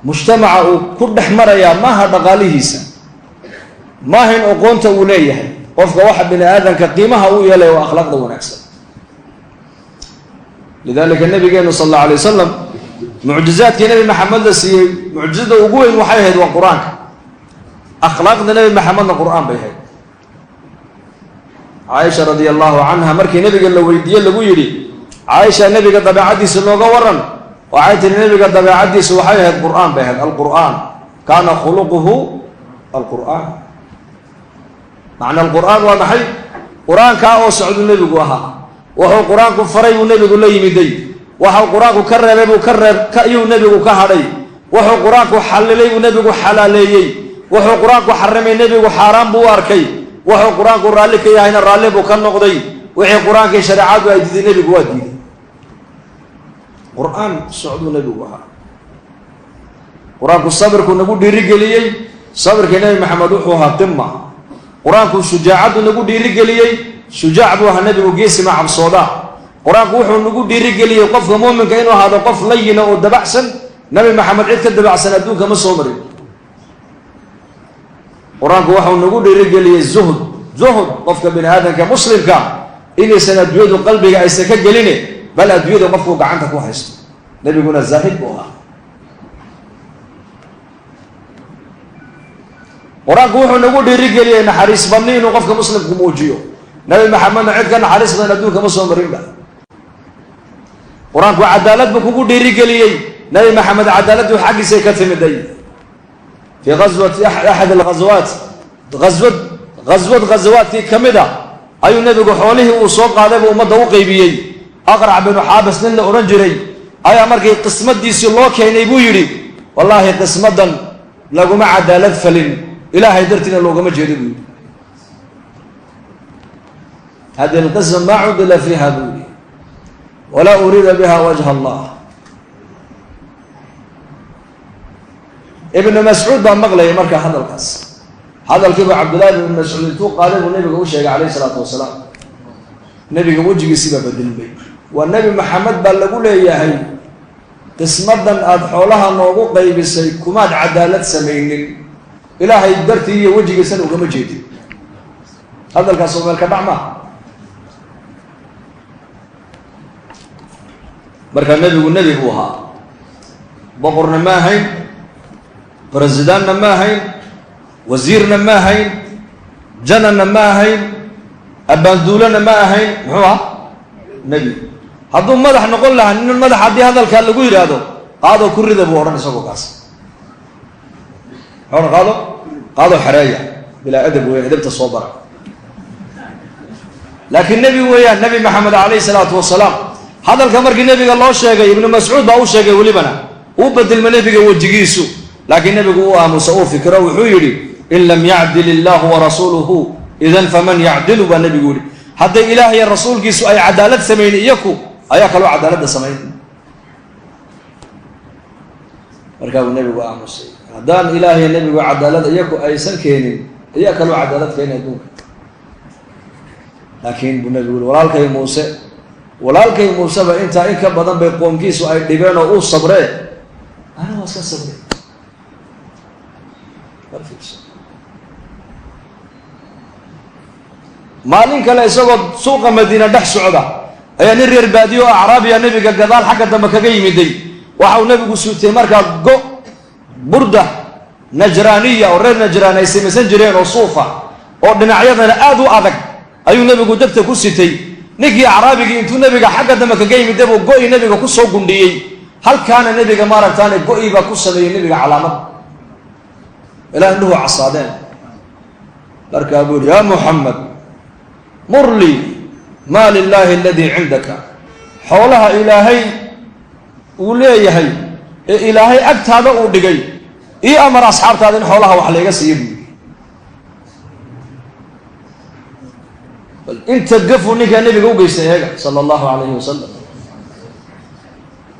mujtamaca uu ku dhex marayaa maaha dhaqaalihiisa maaha in aqoonta uu leeyahay. qofka waxa bini aadanka qiimaha uu yeelaya waa akhlaaqda wanaagsan. lidalika nabigeenu sal alla alay wasalam mucjizaadkii nebi maxamed la siiyey mucjizada ugu weyn waxay ahayd waa qur-aanka. akhlaaqda nebi maxamedna qur-aan bay ahayd. caaisha radia allahu canha markii nebiga la weydiiyey lagu yidhi caaisha nebiga dabeecaddiisa nooga waran waxay tihi nebiga dabeecaddiisa waxay ahayd qur-aan bay ahayd. alqur'aan kaana khuluquhu alqur'aan. macna alqur'aan waa maxay? qur-aankaa oo socdu nebigu ahaa. wuxuu qur-aanku faray buu nebigu la yimiday waxau qur-aanku ka reebay ayuu nebigu ka hadhay wuxuu quraanku xalilay uu nabigu xalaaleeyay wuxuu quraanku xarimay nabigu xaraam buu arkay wuxuu quraanku raali ka yahayna raali buu ka noqday wixii quraanka shariicadu ay diiday nabigu waa diiday quraan socdo nabigu aha quraanku sabrku nagu dhiiri galiyay sabrka nabi maxamed wuxuu ahaa qimma quraanku shujaacadu nagu dhiiri galiyay shujaac buu ahaa nabigu geesi ma cabsooda quraanku wuxuu nagu dhiiri galiyay qofka muuminka inuu ahaado qof layina oo dabacsan nabi maxamed cid ka dabacsan adduunka ma soo marin quraanku wuxuu nagu dhiiri galiyay zuhd qofka bini aadamka muslimka inaysan adduunyadu qalbiga aysan ka gelin bal adduunyada qofku gacanta ku haysto nabiguna zaahid buu ahaa quraanku wuxuu nagu dhiiri galiyay naxariis badni inuu qofka muslimku muujiyo nabi maxamedna cid ka naxariis badan adduunka ma soo marinba quraanku cadaalad buu kugu dhiiri galiyay nabi maxamed cadaaladu xaqiisa ka timiday fi ghazwati ahad al-ghazawat ghazwat kamida ayuu nabigu xoolihii uu soo qaaday buu umada u qaybiyay aqra' bin habas nin la oran jiray ayaa markii qismadiisi loo keenay buu yiri wallahi qismadan laguma cadaalad falin ilaahay dartiina loogama jeedo buu هذه القصة ما عدل فيها بولي ولا أريد بها وجه الله ابن مسعود بن مغلي مركا هذا القص هذا الكبر عبد الله بن مسعود قال له النبي وشيء عليه الصلاة والسلام النبي وجهي سبب الدنبي والنبي محمد بلغوا له يا هي قسمدا أدحولها نوغو قيبسي كماد عدالة سمينين إلهي درتي وجهي سنة وقم جيدي هذا القص ومالك نعمة marka nabi buu ahaa boqorna ma ahayn presidentna ma ahayn wasiirna ma ahayn janana ma ahayn abaanduulana ma ahayn muxuu ahaa nabi hadduu madax noqon lahaa nin madax haddii hadalkaa lagu yidhaahdo qaado ku rida buu odhan isagoo kaas qaado xareeya bilaa adab weeyaan adabta soo bara laakiin nabi weeyaan nabi maxamed calayhi salaatu wasalaam hadalka markii nabiga loo sheegay ibn mas'uud baa u sheegay walibana uu badilma nabiga wajigiisu laakiin nabigu uu aamusa oo fikro wuxuu yiri in lam ya'dil illahu wa rasuluhu idan faman ya'dilu ba nabigu yiri hadda ilaahay iyo rasuulkiisu ay cadaalad sameeyeen iyaku ayaa kala cadaalad sameeyeen marka uu nabigu aamusay hadaan ilaahay nabigu cadaalad iyaku aysan keenin ayaa kala cadaalad keenay adduunka laakiin buu nabigu walaalkay Muuse ba inta in ka badan bay qoomkiisu ay dhibeen oo uu sabree ana waa iska sabree maalin kale isagoo suuqa Madiina dhex socda ayaa nin reer baadiyo Acraabiya nabiga gadaal xagga dambe kaga yimiday waxa uu nabigu suutay markaa burda najraaniya oo reer najraan ay samaysan jireen oo suufa oo dhinacyadana aad u adag ayuu nabigu degta ku sitay ninkii Acraabigi intuu nabiga xagga dambe kaga yimiday buu go'ay nabiga ku soo gundhiyay halkaana nabiga maaragtaan go'ay ba ku sameeyay nabiga calaamad ilaa inuu casaadeen markaa buu ya Muhammad murli ma lillahi alladhi indaka xoolaha ilaahay uu leeyahay ee ilaahay agtaada uu dhigay ii amar asxaabtaada in xoolaha wax laga siiyo انت قفوا نيكا نبي وقيسا هيك صلى الله عليه وسلم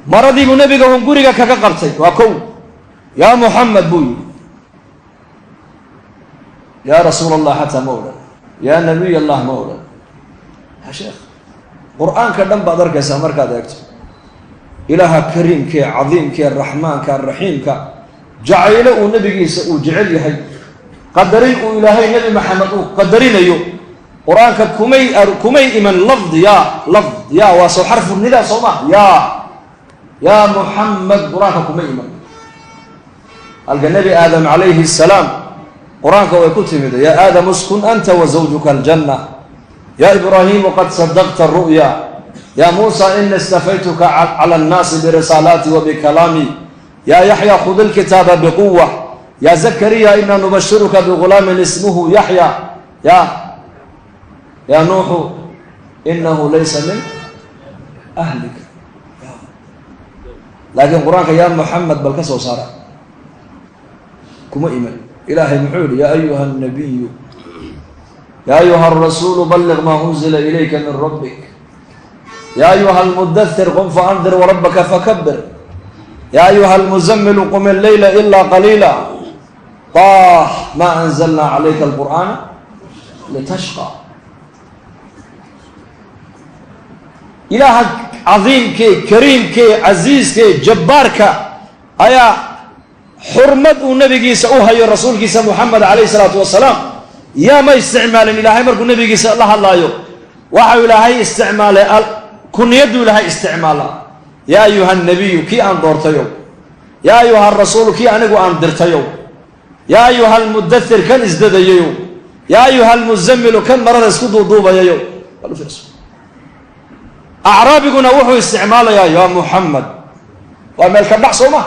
مرضي نبي هم قريقا كقرتي وكو يا محمد بوي يا رسول الله حتى مولى يا نبي الله مولى يا شيخ قرآن كدم بقدر كيسا مركا داكتو إله كريم كي عظيم كي الرحمن كي الرحيم كي جعيله ونبي كيسا وجعل يحي قدرين إلهي نبي محمد قدرين أيوه قرآن كمي إمن لفظ يا واسو حرف النداء صوما يا محمد قرآن كمي إمن النبي آدم عليه السلام قرآن كويكتم يا آدم اسكن أنت وزوجك الجنة يا إبراهيم قد صدقت الرؤيا يا موسى إن استفيتك على الناس برسالاتي وبكلامي يا يحيى خذ الكتاب بقوة يا زكريا إنا نبشرك بغلام اسمه يحيى يا نوح إنه ليس من أهلك لكن قرآنك يا محمد بالكسر وصار كما إيمان إلهي محول يا أيها النبي يا أيها الرسول بلغ ما أنزل إليك من ربك يا أيها المدثر قم فأنذر وربك فكبر يا أيها المزمل قم الليل إلا قليلا طه ما أنزلنا عليك القرآن لتشقى إلهك عظيم كي كريم كي عزيز كي جبار كي أيا حرمت النبي سأوها يا رسول كيس محمد عليه الصلاة والسلام يا ما استعمال إلهي مركو النبي كيس الله يو وحي إلهي استعمال كن يدو إلهي استعمال يا أيها النبي كي أنظرت يوم يا أيها الرسول كي أنقو أنظرت يوم يا أيها المدثر كان ازدد يوم يا أيها المزمل كان مرر اسكدو ضوبا يوم قالوا في رسول أعرابي قلنا وحو استعمال يا محمد ومالك النحصومة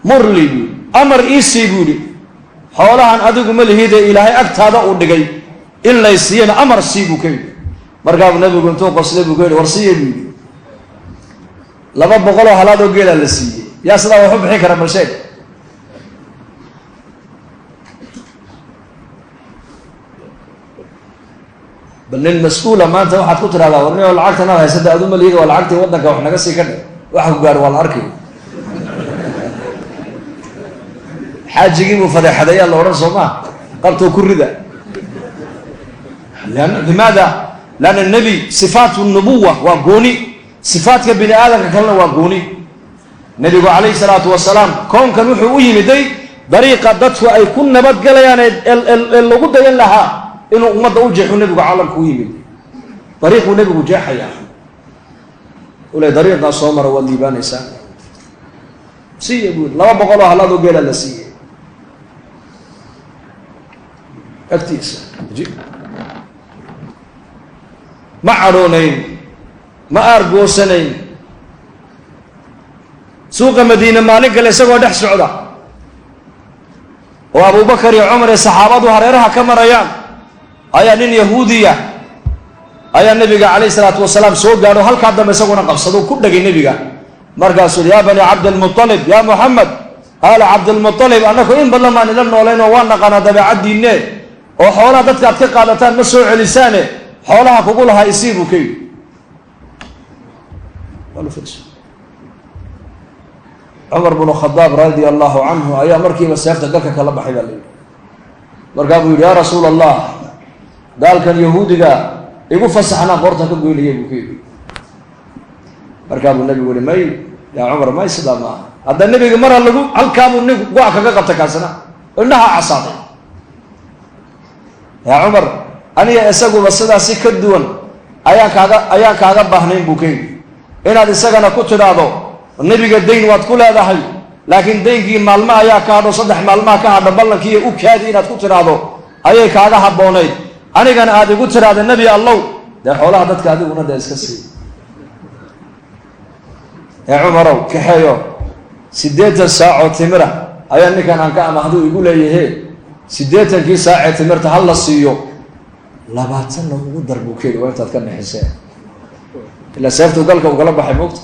مر لي أمر إيسي بولي حولها أن أدق ملهيدة إلهي أكت هذا أدقي إلا يسينا أمر سيبو كي مرقاب النبي قلت توقف سيبو كي ورسيه بولي لما بقولوا هلادو قيلا لسيه يا صدا وحب حكرة مرشيك بل المسؤولة ما أنت واحد كتر هذا ورني ولا عقت أنا هيسد أدوم ملهيدة ولا عقت ودنك وإحنا قصي كده واحد قار ولا أركي حاج يجيبوا فضيحة هذا الله ورسول ما قلتوا كل ذا لماذا؟ لأن النبي صفات النبوة وقوني صفات بني آدم كلنا وقوني النبي عليه الصلاة والسلام كون كانوا حويه مدي طريقة دتوا أي كنا بدقلا يعني اللي قد يلها إنه ما دوجح النبي عالم كويه مدي طريق النبي وجاح يا ولا طريقة صومر والليبان إنسان سي يقول لا بقولها هلا دو قيل لا سي أكتيس جي ما عرونين ما أرجو سنين سوق مدينة مالك اللي سوى دح سعودة وأبو بكر يا عمر الصحابة هريرها كما ريان أيا نين يهودية أيا النبي عليه الصلاة والسلام سوق قالوا هل كذا مسكونا قبضوا كل دقيقة النبي مركز يا بني عبد المطلب يا محمد قال عبد المطلب أنكم إن بالله ما نلنا ولينا وانا قنا دبع الدين وحولها دتك أتقالتان مسوع لسانه حولها كقولها يسيبوا كي قالوا فلس عمر بن الخطاب رضي الله عنه أيام مركي بس يفتح قالك كلا بحيل لي مركب يا رسول الله قال كان يهودي قال يقول فسحنا قرتك يقول لي يبكي مركب النبي يقول ماي يا عمر ما يصدق ما هذا النبي مرة لقوا هل كانوا النبي قاعد كقبتك كاسنا إنها عصابة يا عمر أنا أسأقول بس هذا سكدون أياك هذا بحنين بوكين إن هذا سجنا كتر هذا النبي قدين واتكل هذا حي لكن دينك مالما أياك هذا صدق مالما كهذا بالله كي أكيد إن كتر هذا أياك هذا حبوني أنا كان هذا كتر هذا النبي الله ده حوله هذا كذا ونا إسكسي يا عمر كحيو سديت الساعة تمرة أيا كان عنك محدود يقول لي هي سديت كي ساعة تمرة هلا السيو لا باتن لو قدر بوكيل وين تذكرني حسين إلا سيفت وقلك وقلب بحبوكت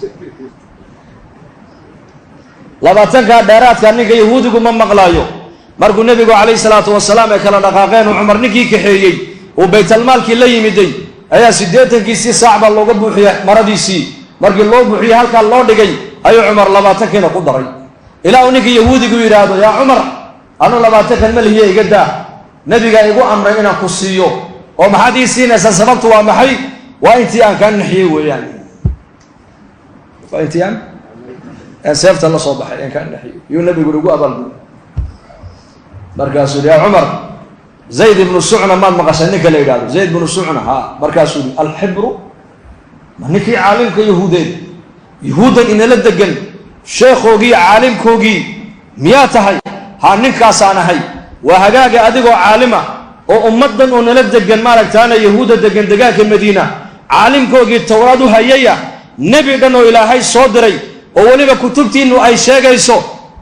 لا باتن كدارات كان نيجي يهودكم من مقلايو مركو النبي عليه الصلاة والسلام كلا دقاقين وعمر نيجي كحيي وبيت المال كي لا يمدي أيا سديت كي سي صعب الله قبو حيا مرضي سي مركي الله بحيا هلك الله دقي أي عمر لا باتن كنا قدري إلى أنك يهودي يرادو يا عمر أنا لا باتن المال هي قدا نبي قال يقول أمر إنا قصيو وما حديثين سببت ومحي وأنتي أن كان نحيي يعني فأنتي أن سيفت الله صباح إن كان نحيي يقول النبي يقول أبل مركز يا عمر زيد بن السعنة ما مقصنك اللي قال زيد بن السعنة ها مركز الحبر ما نكي عالم كيهودين يهودا إن لدقن شيخ وجي عالم كوجي مياتهاي ها نكاسانا هاي وهجاج أدقوا عالمة وأمضن ونلدقن مالك تانا يهودا دقن دقاك المدينة عالم كوجي التوراة هيا نبي دنو إلى هاي صدري وولما كتبتي إنه أي شيء يسوع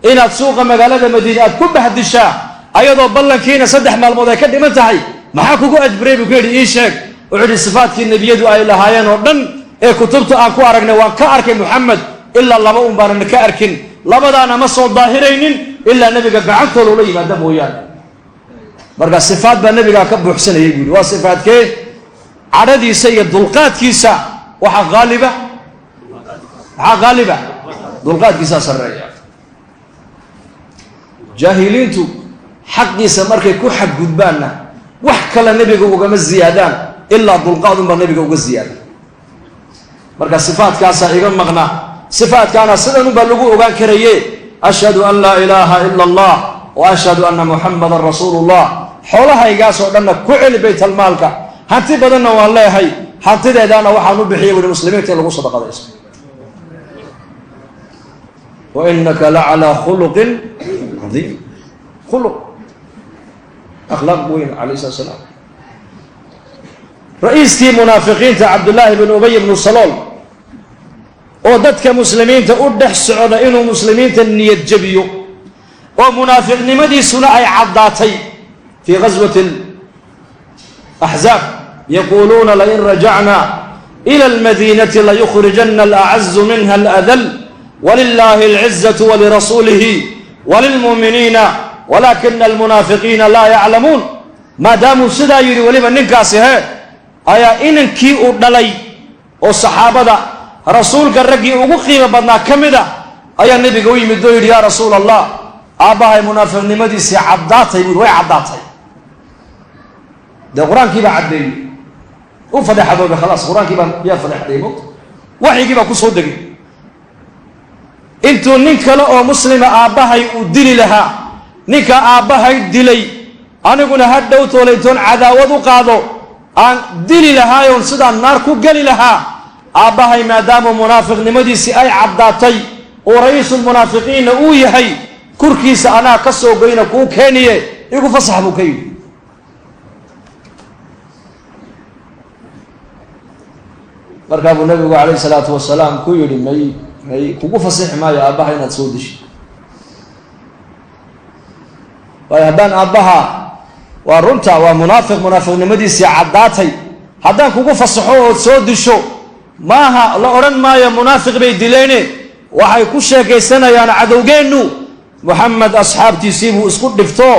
إن تسوق مقالة المدينة كل بحد الشاع أيضا بالله كينا صدح مع الموضوع كده ما تحي ما حكوا قاعد بريب وكده إيش هيك وعد الصفات كي النبي يدو أي لهايان ودن كتبت أكو أرجنا وكأرك محمد إلا الله ما أمبارن كأركن لبدا أنا مصو الظاهرين إلا النبي قعنته لو لي ما دم ويان مرقى صفات بالنبي كبو حسن يقول وصفات كي عددي سيد دلقات كيسا وحق غالبة حق غالبة دلقات كيسا سرية جاهلين تو حق كيسا مركي كو حق قدباننا وحكى النبي وقام الزيادان إلا دلقات بالنبي وقام الزيادة مرقى صفات كاسا إيقام مغنى صفات كان سنن بلغوا وقام كريه أشهد أن لا إله إلا الله وأشهد أن محمد رسول الله حولها يقاسوا لنا كعل بيت المالك هانتي بدنا والله هي هانتي دانا وحانو بحيه والمسلمين تلقوا صدقة اسم وإنك لعلى خلق عظيم خلق أخلاق بوين عليه الصلاة والسلام رئيس تي منافقين عبد الله بن أبي بن سلول وددك مسلمين تأدح السعودة إنه مسلمين تنية جبيو ومنافق نمدي سنعي عضاتي في غزوة الأحزاب يقولون لئن رجعنا إلى المدينة ليخرجن الأعز منها الأذل ولله العزة ولرسوله وللمؤمنين ولكن المنافقين لا يعلمون ما داموا سدا يري ولما ننكاسها أيا إنكي أدلي والصحابة رسولك الرقي وقيمة بدنا كمدا أيا النبي قوي مدوير يا رسول الله أباها منافق نمدي سي عضاتي وي عضاتي ده قرآن كيبا عدي وفضح حبوبي خلاص قرآن كيبا يا فضح حبوبي وحي كيبا كسو دقي انتو نينك لأو مسلم أباها يدلي لها نينك أباها يدلي أنا قلنا هدوتو ليتون عداوة قادو أن دلي لها يون صدا النار كو قلي لها أباها ما دام منافق نمدي سي أي عضاتي ورئيس المنافقين أويهي كركيس أنا كسو بين كو كينيه يقول فصحبو كيو مركب النبي عليه الصلاة والسلام كيو مي كو فصيح ما يا أباها إنها تصودش ويهبان أباها ورنتا ومنافق نمدي سي عداتي هدان كو فصحوه وتصودشو ماها لأوران ما يا منافق بيدليني وحي كوشا كيسانا يعني عدو جينو محمد أصحابتي سيبوا اسكت دفتو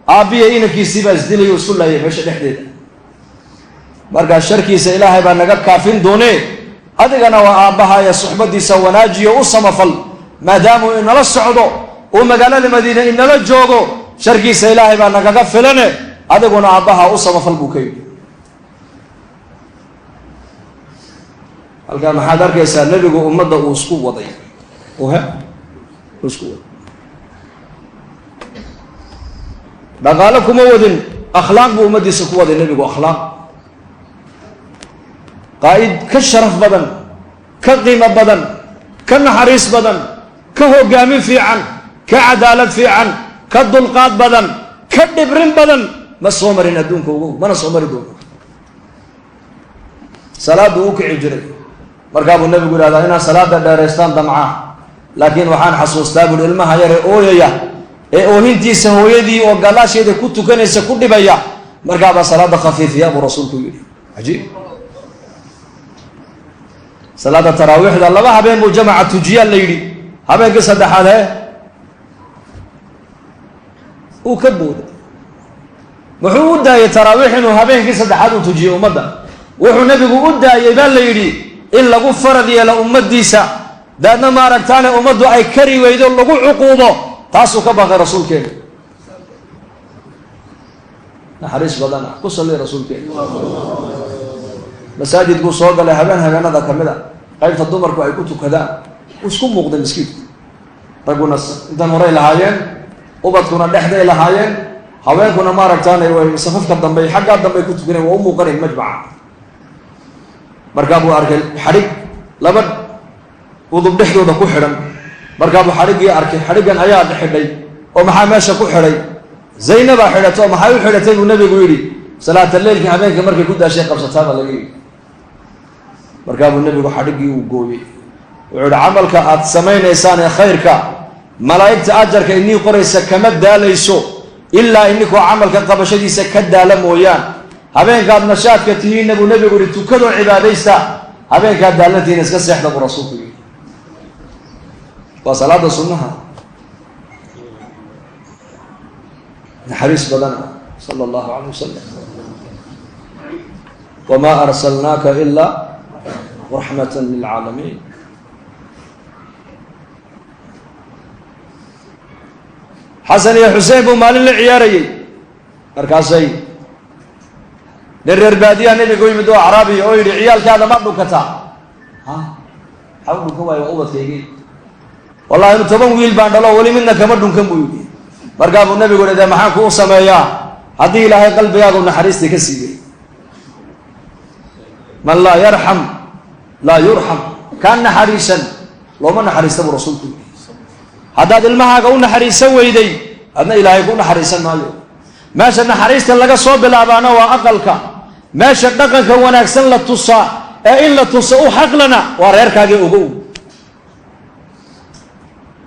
أبيه إنك يسيبها ازدلي واسكت لا يفشل حديد مرقى الشركي سإلهي بأنك كافين دوني أدقنا وآبها يا صحبتي سواناجي وصمفل ما داموا إن لا السعودو ومقال المدينة إن لا الجوغو شركي سإلهي بأنك كفلني أدقنا آبها وصمفل بوكي halka maxaad arkaysaa nabigu ummadda uu isku waday isku waday dhaqaale kuma wadin akhlaaq buu ummadiisa ku waday nabigu akhlaaq qaa'id ka sharaf badan ka qiimo badan ka naxariis badan ka hogaamin fiican ka cadaalad fiican ka dulqaad badan ka dhibrin badan ma soo marin adduunka ugu mana soo mari doono salaadu uu kici jiray markaa buu nabigu yidhahdaa inaan salaada dheeraystaan damca laakiin waxaan xasuustaa buu ilmaha yare ooyaya ee oohintiisa hooyadii oo galaasheeda ku tukanaysa ku dhibaya markaabaa salaada khafiifiya buu rasuulku yidhi cajiib salaada taraawiixda laba habeen buu jamaca tujiyaa la yidhi habeenkii saddexaad uu ka booday wuxuu u daayay taraawiix inuu habeenkii saddexaad uu tujiyo ummadda wuxuu nabigu u daayay baa la yidhi in lagu farad yeelo ummadiisa daadna ma aragtaane ummaddu ay kari weydo lagu cuquubo taasuu ka baqay rasuulkeena naxariis badana ku salli rasuulkeena masaajidkuu soo galay habeenada ka mid a qaybta dumarku ay ku tukadaan isku muuqday miskiidku ragguna intan horay lahaayeen ubadkuna dhexday lahaayeen haweenkuna ma aragtaane way safafka dambe xaggaa dambe ku tukaneen waa u muuqanayn majmaca markaa buu arkay xadhig laba udub dhexdooda ku xidhan markaa buu xadhiggii arkay xadhiggan ayaa xidhay oo maxaa meesha ku xidhay zaynabaa xidhato oo maxay u xidhatay buu nabigu yidhi salaata leylkii habeenka markay ku daashay qabsataaba laga yidhi markaa buu nabigu xadhiggii uu gooyey wuxuu yidhi camalka aad samaynaysaan ee khayrka malaa'igta ajarka inii qoraysa kama daalayso ilaa ininkoo camalka qabashadiisa ka daala mooyaan habeenkaad nashaadka tihiinna buu nabigu yidhi tukadoo cibaadaysta habeenkaad daalantihiina iska seexda buu rasuulku yidhi waa salaada sunnaha نحريص بدنا صلى الله عليه وسلم وما أرسلناك إلا رحمة للعالمين حسن يا حسين بمال العياري مركزي نرر بادية نبي قوي مدو عربي أويري عيال كذا ما بكتا ها حاولوا كوا يوقف تيجي والله إنه تبون ويل باندلا ولي منا كمان دون كم بيجي مركب النبي يقول إذا ما حكوا سمايا هذه إلى قلبي يا قوم حريص تكسيبي من لا يرحم لا يرحم كان حريصا لو من حريصا برسولته هذا المها قوم حريصا ويدي أنا إلى يكون حريصا ماله ما شئنا حريصا لقى صوب الأبانا وأقلك ما شئنا كونك سن لا تصا إلا تصا حق لنا وريرك هذه أقول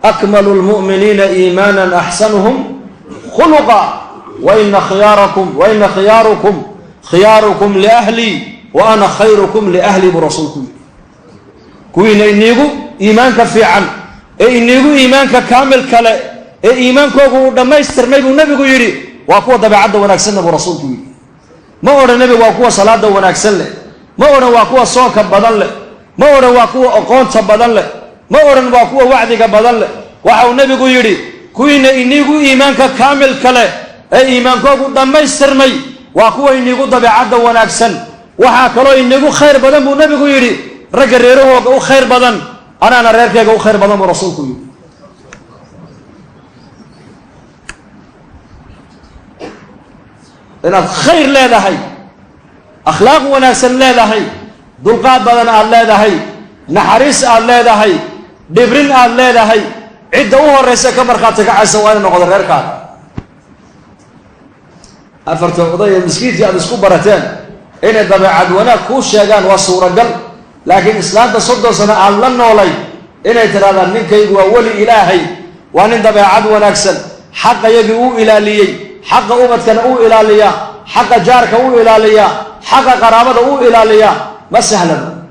أكمل المؤمنين إيمانا أحسنهم خلقا وإن خياركم لأهلي وأنا خيركم لأهلي برسولكم كوين إنيقو إيمانك في عن إنيقو إيمانك كامل كلا إيمانك لما يسترمي النبي يري وأقوى دبعة ونكسن برسولكم ما هو النبي وأقوى صلاة ونكسن له ما هو وأقوى صوك بدل له ما هو وأقوى أقونت بدل له ما أورن وأقوى وعدك بدل وحاو النبي يري كوين إنيقو إيمانك كامل كلا إيمانك لما يسترمي وأقوى إنيقو دبعة ونكسن وحاكلو إنيقو خير بدن النبي يري رجل ريره خير بدن أنا ريرك خير بدن برسولكم إن الخير لا لهي أخلاق وناسن لا لهي دلقات بدن لا لهي نحريس لا لهي دبرين لا لهي عدوه الرئيس كبر خاتك عز وجل نقدر ريرك أفرت قضية المسكين جاء مسكوب برتين إن دبع عدونا كوش شجان وصورة قل لكن إسلام تصدق سنة علنا ولي إن ترى منك يقوى ولي إلهي وأن دبع عدونا أكسل حق يجيء إلى لي حق أمتك أو إلى لي حق جارك أو إلى لي حق قرابته أو إلى لي ما سهلا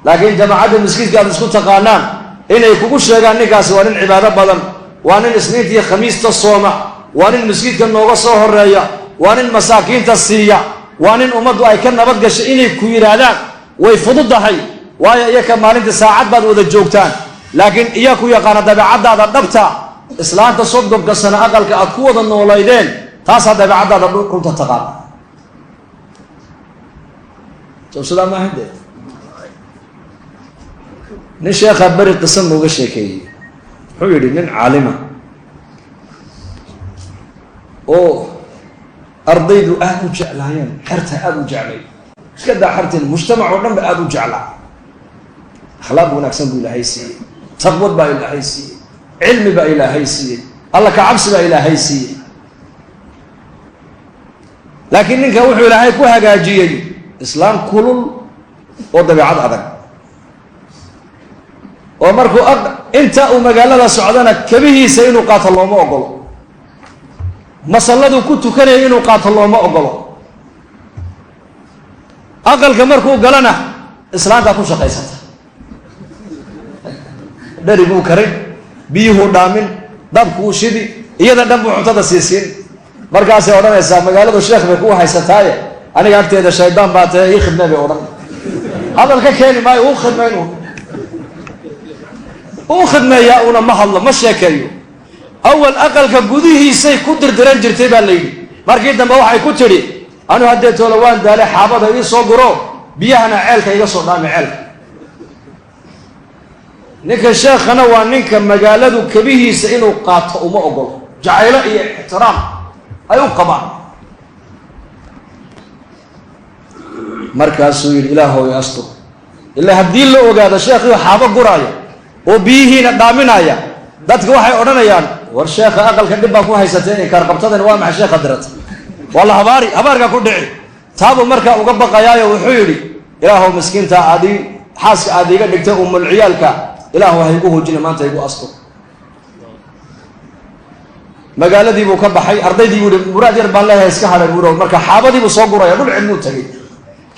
لكن جماعة المسكين قال مسكون تقانان إن يكوش شجان نكاس وأن عبادة بدن وأن السنين هي خميس تصومة وأن المسكين كان نوغصه الرأي وأن المساكين تصية وأن أمد أي كان نبض شيء كويرادان ويفضل هاي ويا إياك مالين ساعات بعد وذا الجوكتان لكن إياك ويا قانا دبعة هذا النبتة إسلام تصدق قصنا أقل كأقوى النوليدين تاسع دبعة هذا كنت تقال شوف سلام ما هندي نشيخ خبر القسم وغشيكي حولي من عالمة أوه أرضيد أهل جعلين حرتها أهل جعلين كذا حرت المجتمع ونم أهل جعلة أخلاق ونكسن بإلهي سي تقوى بإلهي سي علم بإلهي سي الله كعبس بإلهي سي لكن إنك وحي إلهي كوها جاجية إسلام كل وضبعات عدد ومركو أنت ومقالة سعودنا كبيه سينو قاتل الله ما أقول مسألة كنت كان إنه قاتل الله ما أقوله أقل كمركو قالنا إسلام تكون شقيسة دربو كريم بيه دامن دبكو شدي إذا دبو عطاد السيسين مركز أورانا إسلام قالوا الشيخ بيكون هيستايا أنا قلت هذا الشيطان بات يخدمنا بأورانا هذا الكلمة ما يأخذ منه أخذنا يا أونا ما الله مش يكيو أول أقل كجوديه سي كدر درنجر تبى الليل مركز دم بوحي كتري أنا هديت ولوان ده حافظ يصقره بيهنا عيلك يصقر عيلك نك الشيخ أنا وانك مجالده كبيه سئنه قاطع وما أقول جعله احترام أيوة قبع مركز سوير إله يستر إلا هديل له وجاد الشيخ حافظ قراية وبيه ندامنايا dadku waxay oranayaan war sheekha aqalka dib baa ku haysateen karqabtadan waa maxay sheekha dirat wala habaarka ku dhici taabo marka uga baqayaayo wuxuu yiri ilaahow miskiinta aadi xaaska aadiga dhigtay umul ciyaalka ilaahow hay ugu hoojina maanta igu asto magaaladii buu ka baxay ardaydii buu muraad yar baan leeyahay iska haray buu marka xaabadii buu soo guray dhul cilmu tagay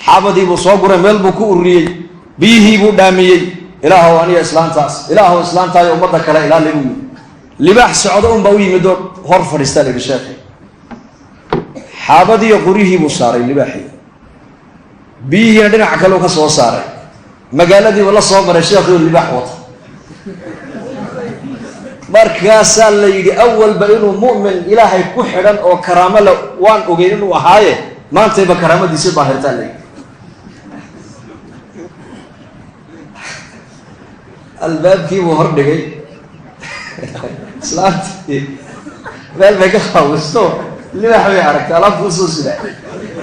xaabadii buu soo guray meel buu ku uriyay biyihii buu dhaamiyay إلهه أني إسلام تاس إلهه إسلام تاي أمضى كلا إله لبوي libaax socdo un baa u yimid oo hor fadhiistaa la yidhi sheekhi xaabadiiyo quryihii buu saaray libaaxii biyihiina dhinaca kale u ka soo saaray magaaladiiba la soo maray sheekhi oo libaax wata markaasaa la yidhi awalba inuu mu'min ilaahay ku xidhan oo karaamo le waan ogeyn inuu ahaaye maantayba karaamadiisii daahirtaa la yidhi albaabkiibuu hor dhigay islaantii meel bay ka qaawisto libaax bay aragtay alaabta usoo sida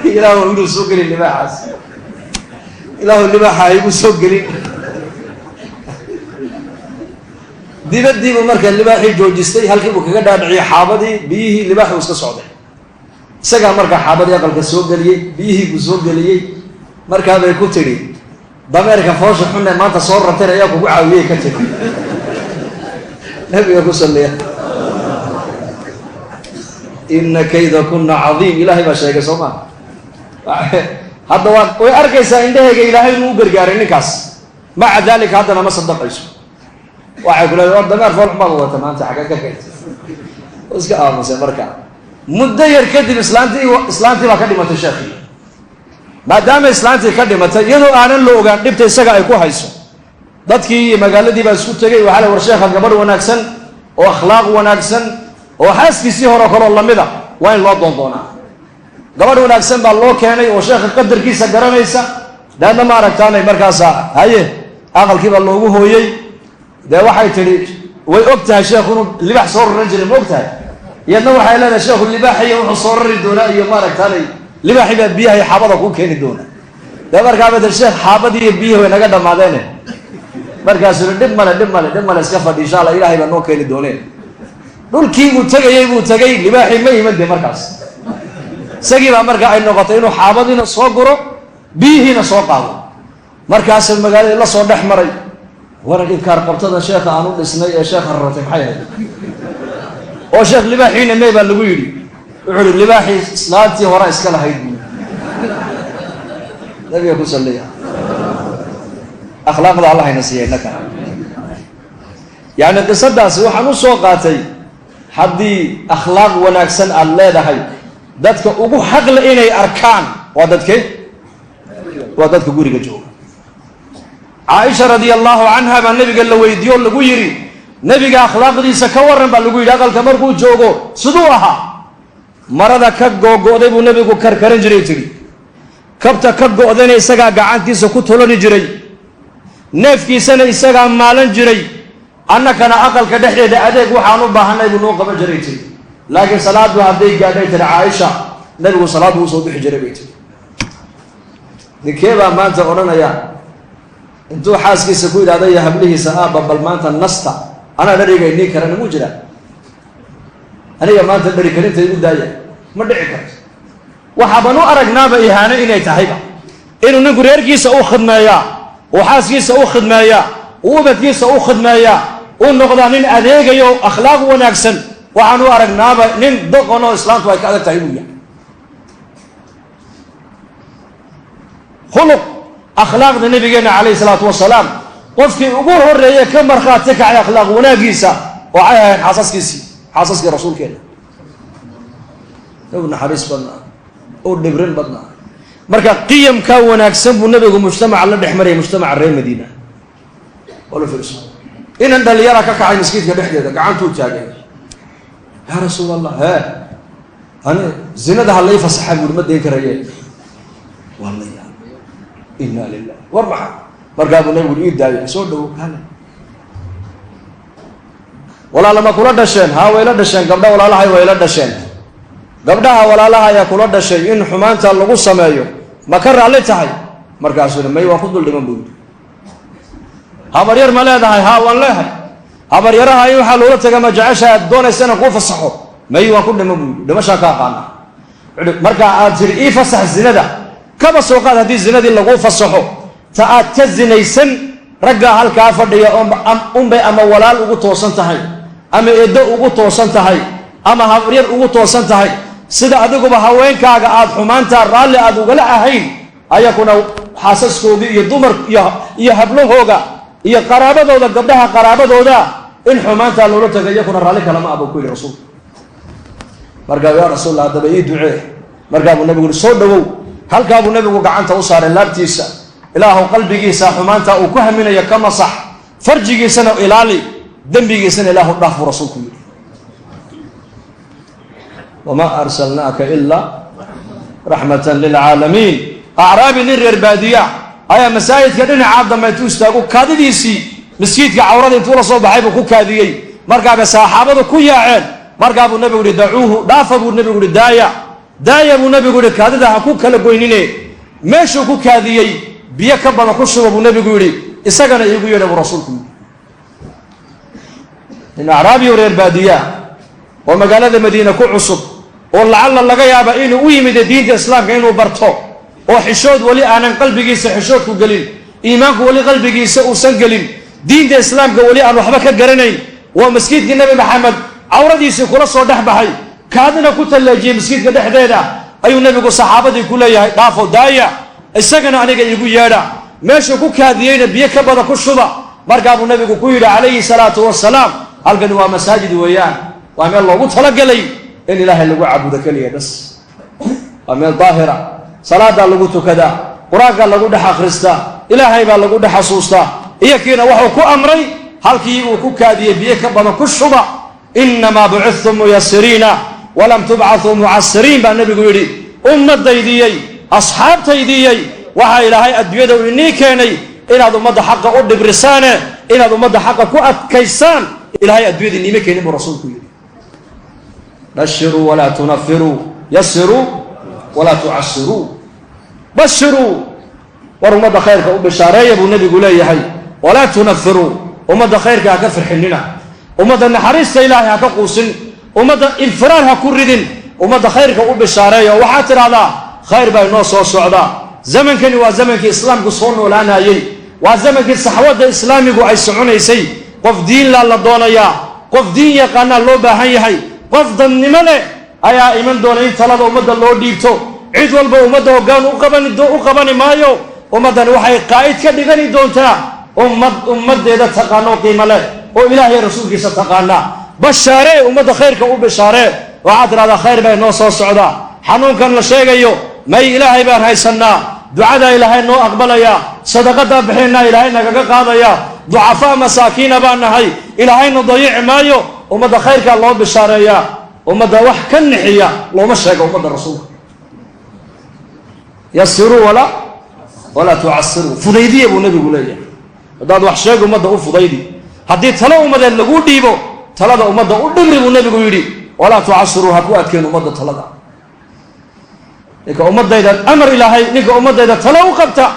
ilaahu inuu soo gelin libaaxaas ilaahu libaaxa igu soo gelin dibadiibu marka libaaxii joojistay halkiibuu kaga dhaadhiciyay xaabadii biyihii libaaxuu iska socday isagaa markaa xaabadii aqalka soo geliyey biyihii buu soo geliyey markaabay ku tidhi dameerka foosha xunne maanta soo rarteen ayaa kugu caawiyey ka tiri nabiga ku salliya ina kayda kuna cadiim ilaahay baa sheegay soo maa hadda way arkaysaa indhahayga ilaahay inuu u gargaaray ninkaas maca daalika haddana ma sadaqayso waxay ku leedahay war dameer fool xumaad wadata maanta xagga ka keentay iska aamusay markaa muddo yar kadib islaantii baa ka dhimatay sheekhii maadaama islaantii ka dhimatay iyadoo aanan la ogaan dhibta isaga ay ku hayso dadkii iyo magaaladii baa isku tegay waxaa la war sheekha gabadh wanaagsan oo akhlaaq wanaagsan oo xaaskiisii hore kaloo lamida waa in loo doondoonaa gabadh wanaagsan baa loo keenay oo sheekha qadarkiisa garanaysa daadna ma aragtaanay markaasa haye aqalkii baa loogu hooyey dee waxay tidhi way og tahay sheekhu inuu libaax soo raran jiray ma og tahay iyadna waxay leedahay sheekhu libaaxiyo wuxuu soo rari doonaa iyo maaragtaanay libaaxii baa biyahay xaabada kuu keeni doona dee markaaba de sheekh xaabadii iyo biyihii way naga dhammaadeene markaasuu dhib male iska fadhi insha alla ilaahay baa noo keeni dooneen dhulkii buu tegay libaaxii ma iman dee markaas isagii baa marka ay noqotay inuu xaabadiina soo guro biyihiina soo qaado markaasuu magaaladii la soo dhex maray waran inkaar qabtada sheekha aan u dhisnay ee sheekha rartay maxay ahayd oo sheekh libaaxiina mee baa lagu yidhi wuxuu ihi libaaxii islaantii hore iska lahayd buu nabiga ku salliya akhlaaqda allah hayna siiya innaka yacni qisadaasi waxaan u soo qaatay haddii akhlaaq wanaagsan aada leedahay dadka ugu xaqle inay arkaan waa dadkee waa dadka guriga jooga caaisha radia allahu canha baa nabiga la weydiiye oo lagu yidhi nebiga akhlaaqdiisa ka waran baa lagu yidhi aqalka markuu joogo siduu ahaa marada ka googo'day buu nebigu karkaran jiray tidhi kabta ka go'dayna isagaa gacantiisa ku tolani jiray neefkiisana isagaa maalan jiray annakana aqalka dhexdeeda adeeg waxaan u baahanay buu noo qaban jiray tidhi laakiin salaaddu hadday gaadhay tidhi caaisha nebigu salaaddu usoo bixi jiray bay tidhi ninkee baa maanta odhanaya intuu xaaskiisa ku yidhahda iyo hablihiisa aabba bal maanta nasta anaa dhariga nii kara namuu jiraa aniga maanta dhari karinta igu daaya ma dhici karto waxaaban u aragnaaba ihaano inay tahayba inuu ninku reerkiisa u khidmeeyaa uu xaaskiisa u khidmeeyaa uu ubadkiisa u khidmeeyaa uu noqdaa nin adeegayo akhlaaq wanaagsan waxaan u aragnaaba nin doqon oo islaamtu ay ka adag tahay inuu yahay khuluq akhlaaqda nabigeena calayhi salaatu wasalaam qofkii ugu horreeye ka markhaati kacay akhlaaq wanaagiisa waxay ahayn xaasaskii rasuulkeena u naxariis badnaa u dhibrin badnaa marka qiyamkaa wanaagsan buu nabigu mujtamaca la dhex marayay mujtamaca reer madiina wala fiirso inan dhalinyara ka kacay maskiidka dhexdeeda gacantuu taagay yaa rasuul allah ani zinada ha lay fasaxa buuri ma dayn karaye wallaya inna lillahi war maxaa markaa buu nabigu ii daayay soo dhowow hale walaalama kula dhasheen haa wayla dhasheen gabdha walaalahay wayla dhasheen gabdhaha walaalaha ayaa kula dhashay in xumaanta lagu sameeyo ma ka raalli tahay markaasuu may waan ku dul dhiman buu yidhi habaryar ma leedahay haa waan leehay habaryaraha in waxaa loola taga ma jecesha aad doonaysa inaan kuu fasaxo may waan ku dhiman buu yidhi dhimashaan ka aqaana markaa aad tiri ii fasax zinada kaba soo qaad haddii zinadii laguu fasaxo ta aad ka zinaysan raggaa halkaa fadhiya unbay ama walaal ugu toosan tahay ama eeddo ugu toosan tahay ama habaryar ugu toosan tahay sida adiguba haweenkaaga aad xumaantaa raalli aad ugala ahayn ayakuna xaasaskoodii iyo dumar iyo hablahooga iyo qaraabadooda gabdhaha qaraabadooda إن حمانتا لولا تغيكون الرالك لما أبو كل رسول مرقا يا رسول الله هذا بيد دعاء مرقا أبو النبي يقول صدقوا هل كابو النبي وقعنت وصار اللابتيسا إله قلبي جيسا حمانتا وكهم من يكما صح فرجي جيسنا إلالي دنبي جيسنا إله الله ورسولكم وما أرسلناك إلا رحمة للعالمين أعرابي نير بادية أيا مساجد كدنا عبد ما توستاقو كاديسي مسجد كعورات انتولا صوب حيبو كو كاديي مرقا بصحابته كويا عين مرقا ابو النبي يقول دعوه دافع ابو النبي يقول دايا ابو النبي يقول كاددا حكو كلا غوينينه ميشو كو كاديي بيا كبل كو شو ابو النبي يقول اسغنا يغو يدو رسولكم ان اعرابي ورير باديه ومقالة مدينة كو عصب ولعل لغا يابا انو u yimid diinta islaamka inuu barto oo xishood wali aanan qalbigiisa xishood ku galin iimaanku wali qalbigiisa uu san galin diinta islaamka wali aan waxba ka garanayn waa masjidka nabi maxamed awradiisa kula soo dhaxbaxay kaadina ku talaajiyay masjidka dhexdeeda ayuu nabigu saxaabadii ku leeyahay dhaafo daaya isagana aniga igu yeedha meesha ku kaadiyayna biyo ka bada ku shuba markaa buu nabigu ku yidhi calayhi salaatu wasalaam halkan waa masaajid weeyaan waa meel loogu talagalay in ilaahay lagu caabudo kaliya bas waa meel daahira salaada lagu tukada quraanka lagu dhex akhrista ilaahay baa lagu dhex xasuusta iyakiina wuxuu ku amray halkii uu ku kaadiyay biyo ka badan ku shuba inma bu'ithum muyassirina wa lam tub'athu mu'assirin baa nabigu yidhi ummadaydiyay asxaabtaydiyay waxa ilaahay adduunyada uu inii keenay inaad ummadda xaqa u dhibrisaane inaad ummadda xaqa ku adkaysaan ilaahay adduunyada inii keenay buu rasuulku yidhi بشروا ولا تنفروا يسروا ولا تعسروا بشروا ورمض خيرك وبشاريه ابو النبي يقول لي ولا تنفروا ومض خيرك هكفر حننا ومض النحريس الهي هكقوسن ومض انفرار هكردن ومض خيرك وبشاريه وحاتر هذا خير بين نص وصعدا زمن كان وزمن الاسلام قصون ولا نايي وزمن الصحوه الاسلامي اي سعنيسي قف دين لا دونيا قف دين يقانا لو باهن يحي qof dannimale ayaa iman doona in talada ummadda loo dhiibto cid walba ummadda hoggaan u qabani maayo ummaddan waxay qaa'id ka dhigani doontaa ummaddeeda taqaano qiimo leh oo ilaahay rasuulkiisa taqaana bashaaree ummadda khayrka u bishaaree waxaad tidhahdaa khayr bay noo soo socdaa xanuunkan la sheegayo may ilaahay baan haysannaa ducadaa ilaahay noo aqbalaya sadaqadaa bixinaa ilaahay nagaga qaadaya ducafaa masaakiina baan nahay ilaahayna dayici maayo ummadda khayrkaa loo bishaareeyaa ummadda wax ka nixiya looma sheego ummadda rasuulka yasiruu walaa tucasiruu fudaydiya buu nabigu leeyahay haddaad wax sheeg ummadda u fudaydi haddii talo ummadeed lagu dhiibo talada ummadda u dhimri buu nabigu yidhi walaa tucasiruu ha ku adkeen ummadda talada ninka ummadayda amar ilaahay ninka ummadayda talo u qabta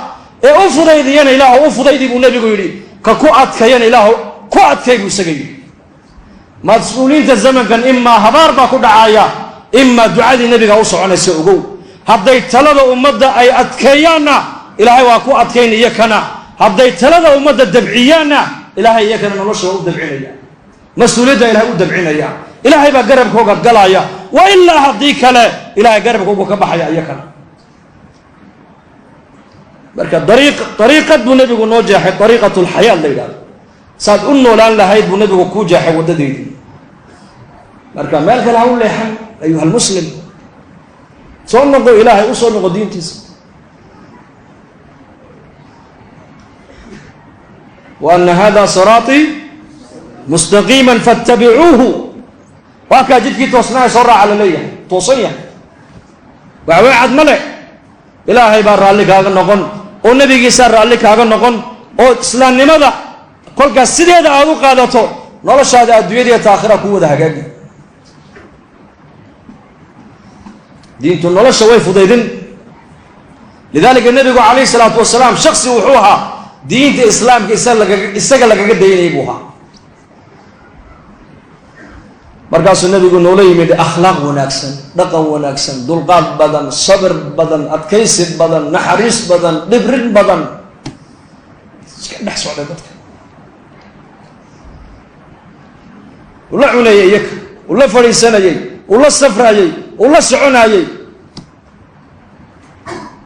ee u fudaydiyana ilaahu u fudaydi buu nabigu yidhi ka ku adkayana ilaahu ku adkay buu isaga yidhi مسؤولين الزمن كان إما هبار باكو دعايا إما دعاء النبي قال صلى الله هدي تلذا أمدا أي أتكيانا إلهي واكو أتكين إياكنا هدي تلذا أمدا دبعيانا إلهي إياكنا نلوش ودبعينا مسؤولية إلهي ودبعينا إلهي بقرب كوكا قلايا وإلا هديك لا إلهي قرب كوكا كبحيا إياكنا بركة طريقة بنبي نوجح طريقة الحياة الليلة saad u noolaan lahayd buu nabigu ku jeexay wadadeedii marka meel kale ha u leexan ayuha almuslim soo noqo ilaahay u soo noqo diintiisa wa anna hada siraatii mustaqiiman fattabicuuhu waa kaa jidkii toosnaa soo raaca la leeyahay toosan yahay waxway cad male ilaahay baa raalli kaaga noqon oo nabigiisaa raalli kaaga noqon oo islaamnimada kolkaas sideeda aad u qaadato noloshaada adduunyada iyo aakhira ku wada hagaagi diintu nolosha way fudaydin lidaalika nabigu calayhi salaatu wasalaam shaksi wuxuu ahaa diinta islaamka isaga lagaga daynayay buu ahaa markaasuu nabigu noola yimid akhlaaq wanaagsan dhaqan wanaagsan dulqaad badan sabir badan adkaysi badan naxariis badan dhibrin badan iska dhex socday dadka ula cunayay iyaka ula fadhiisanayay ula safrayay ula soconayay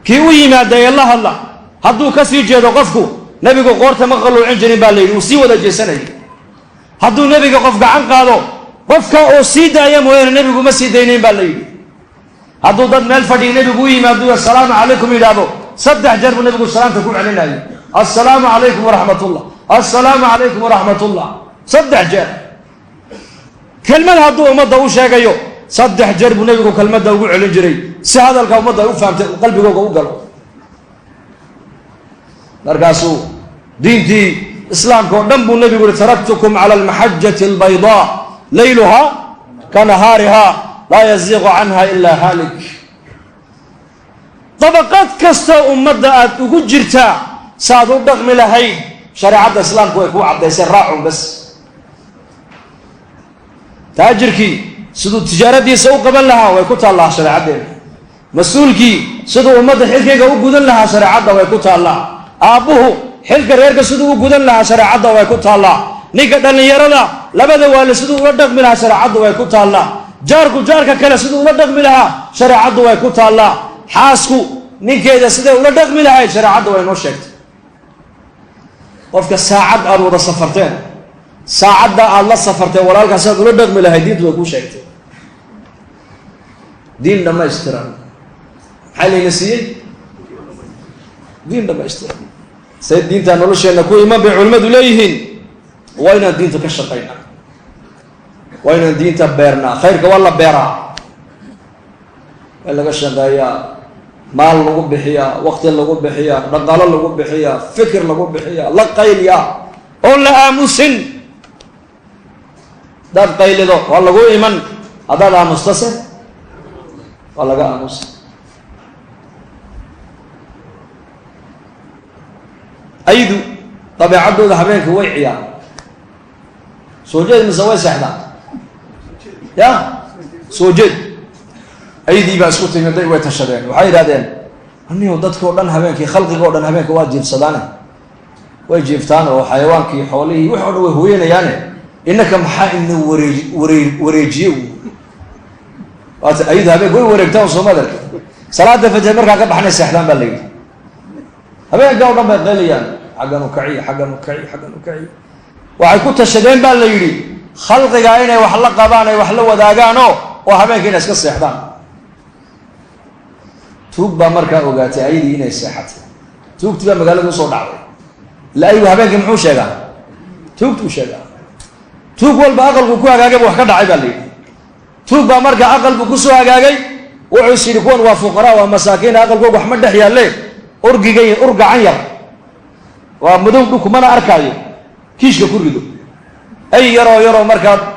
kii u yimaadayee la hadla hadduu ka sii jeedo qofku nabigu qoorta ma qalluucin jirin baa layidhi uu sii wada jeesanayay hadduu nebiga qof gacan qaado qofka oo sii daaya mooyaane nebigu ma sii daynayn baa la yidhi. hadduu dad meel fadhiya nebigu u yimaado assalaamu calaykum yidhaahdo 3 jeer buu nebigu salaamta ku celinayo, assalaamu calaykum waraxmatullah, assalaamu calaykum waraxmatullah, 3 jeer. kelmad hadduu ummadda u sheegayo 3 jeer buu nebigu kelmadda ugu celin jiray si hadalka ummadda ay u fahamtay qalbigooga u galo. markaasuu diintii islaamka oo dhan buu nebigu yihi taraktukum cala almaxajati albaydaa layluha ka nahaariha laa yaziiqu canha ilaa haalik. dabaqad kastoo ummadda aad ugu jirtaa saaad u dhaqmi lahayd shareecadda islaamku way kuu caddaysay raacun bas. taajirkii siduu tijaaradiisa u qaban lahaa way ku taallaa shareecaddeena. mas-uulkii siduu ummadda xilkayga u gudan lahaa shareecadda way ku taallaa. aabbuhu xilka reerka siduu u gudan lahaa shareecadda way ku taallaa. ninka dhallinyarada labada waale siduu ula dhaqmi lahaa shareecaddu way ku taallaa. jaarku jaarka kale siduu ula dhaqmi lahaa shareecaddu way ku taallaa. xaasku ninkeeda siday ula dhaqmi lahayd shareecadda way noo sheegtay. qofka saacad aad wada safarteen, saacadda aad la safarteen walaalkaas aad ula dhaqmi lahayd diintu way kuu sheegtay. diin dhammaystiran maxaa layna siiyey? diin dhammaystiran. say diintaa nolosheenna ku iman bay culimmadu leeyihiin waa inaan diinta ka shaqaynaa, waa inaan diinta beernaa. khayrka waa la beeraa, waa laga shaqeeyaa, maal lagu bixiyaa, waqti lagu bixiyaa, dhaqaalo lagu bixiyaa, fikir lagu bixiyaa, la qayliyaa oon la aamusin. haddaad qaylido waa lagu iman, haddaad aamustase waa laga aamusa. aydu dabeecaddooda habeenka way ciyaan, soo jeed mise way seexdaan? ya soo jeed. aydii baa isku timiday way tashadeen, waxay yidhahdeen anigo dadkao dhan habeenkii khalqigao dhan habeenka waa jiifsadaane, way jiiftaan oo xayawaankii xoolihii wax o dhan way hooyanayaane, innaka maxaa ina wareejiye waata aydu habeenka way wareegtaan soo madarka. salaada fajr markaa ka baxnay seexdaan baa la yidhi. habeenka o dhan bay qaylayaan, xaggan u kaciy, xaggan u kaciy, xaggan u kaciy. waxay ku tashadeen baa la yidhi khalqigaa inay wax la qabaan, ay wax la wadaagaan oo habeenka inay iska seexdaan. tuug baa markaa ogaatay ayadii inay seexatay. tuugtii baa magaalada usoo dhacday. ila aygu habeenkii muxuu sheegaa? tuugtuu sheegaa. tuug walba aqalku ku hagaagay bu wax ka dhacay baa la yidhi. tuug baa markaa aqalku kusoo hagaagay, wuxuu is yidhi kuwan waa fuqaraa, waa masaakiin, aqalkooga wax ma dhex yaalle ur gacan yar waa madow dhulku mana arkaayo, kiishka ku rido. ay yaroo markaa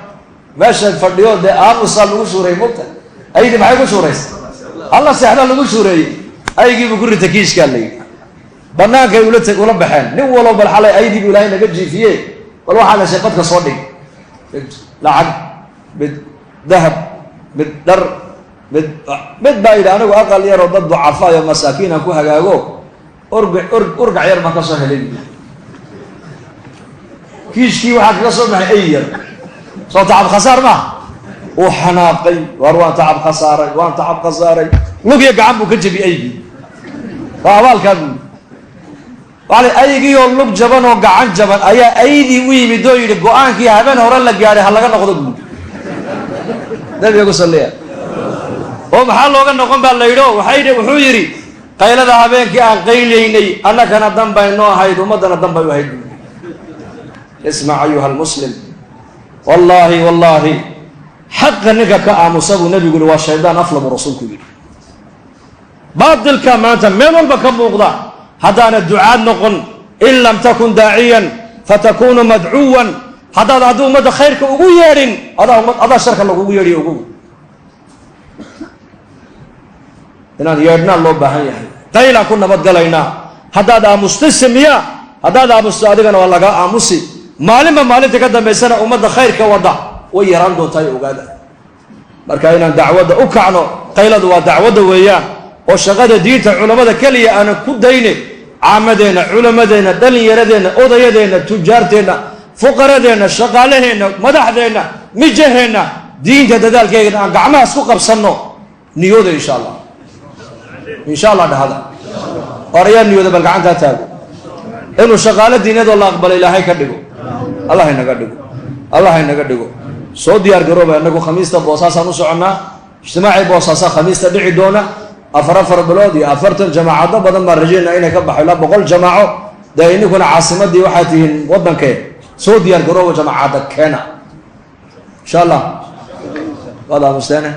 meesha fadhiyo dee aamusaa lagu suureeyey mogta. aydii maxay ku suuraysa? alla seexda lagu suureeyey. aygiibu ku rita kiishkaa la yidhi. bannaankay ula baxeen. nin walow bal xalay aydiibu ilaahay naga jiifiye, bal waxaa la shay qadka soo dhig, mid lacag, mid dahab, mid dhar, mid baa yidhi anigu aqal yaroo dad ducafaayo masaakiinaan ku hagaago urgac yar baan ka soo helay. kiishkii waxaa kaga soo baxay ay yar. soo tacab khasaar maaha? uu xanaaqay, waar waan tacab khasaaray, waan tacab khasaaray. lugiyo gacan buu ka jebi aygii. waa abaalkaa buu wali aygii oo lug jaban oo gacan jaban ayaa aydii u yimid oo yidhi go-aankii habeen hore la gaadhay ha laga noqdo buu. nabiga ku salliya. oo maxaa looga noqon baa la yidhi wuxuu yidhi qaylada habeenkii aan qaylaynay annakana dan bay noo ahayd, ummaddana dan bay u ahayd. ismac ayuha almuslim, wallaahi xaqa ninka ka aamusa buu nebigu yihi waa shaydaan afla buu rasuulku yidhi. baatilka maanta meel walba ka muuqda haddaana ducaad noqon, in lam takun daaciyan fatakunu madcuwan. haddii ummadda khayrka ugu yeedhin adaa sharka lagugu yeedhiyo ugu. inaan yeedhnaa loo baahan yahay. qaylaan ku nabadgalaynaa. haddaad aamusta samiya, haddaad aamusto adigana waa lagaa aamusi. maalinba maalinta ka dambaysana ummadda khayrka wadda way yaraan doontaa iyo ogaada. marka inaan dacwadda u kacno, qayladu waa dacwadda weeyaan. oo shaqada diinta culammada keliya aanan ku dayne, caamadeenna, culammadeenna, dhallinyaradeenna, odayadeenna, tujaarteenna, fuqaradeenna, shaqaalaheenna, madaxdeenna, mijaheenna, diinta dadaalkeegana aan gacmahaas ku qabsanno. niyooda insha allah, insha allah dhahada. orayaa niyooda bal gacantaa taago inuu shaqaalo diinadoo la aqbalo ilaahay ka dhigo. allah inaga dhigo. allah haynaga dhigo soo diyaar garooba inagu khamiista boosaasaan u soconnaa ijtimaacii boosaasa khamiista dhici doona 4 bilood iyo 40 jamaacado badan baan rajaynaa inay ka baxo ilaa 100 jamaaco dee ininkuna caasimadii waxaad tihiin waddankee soo diyaar garooba jamaacada keena insha allah waad aamusteene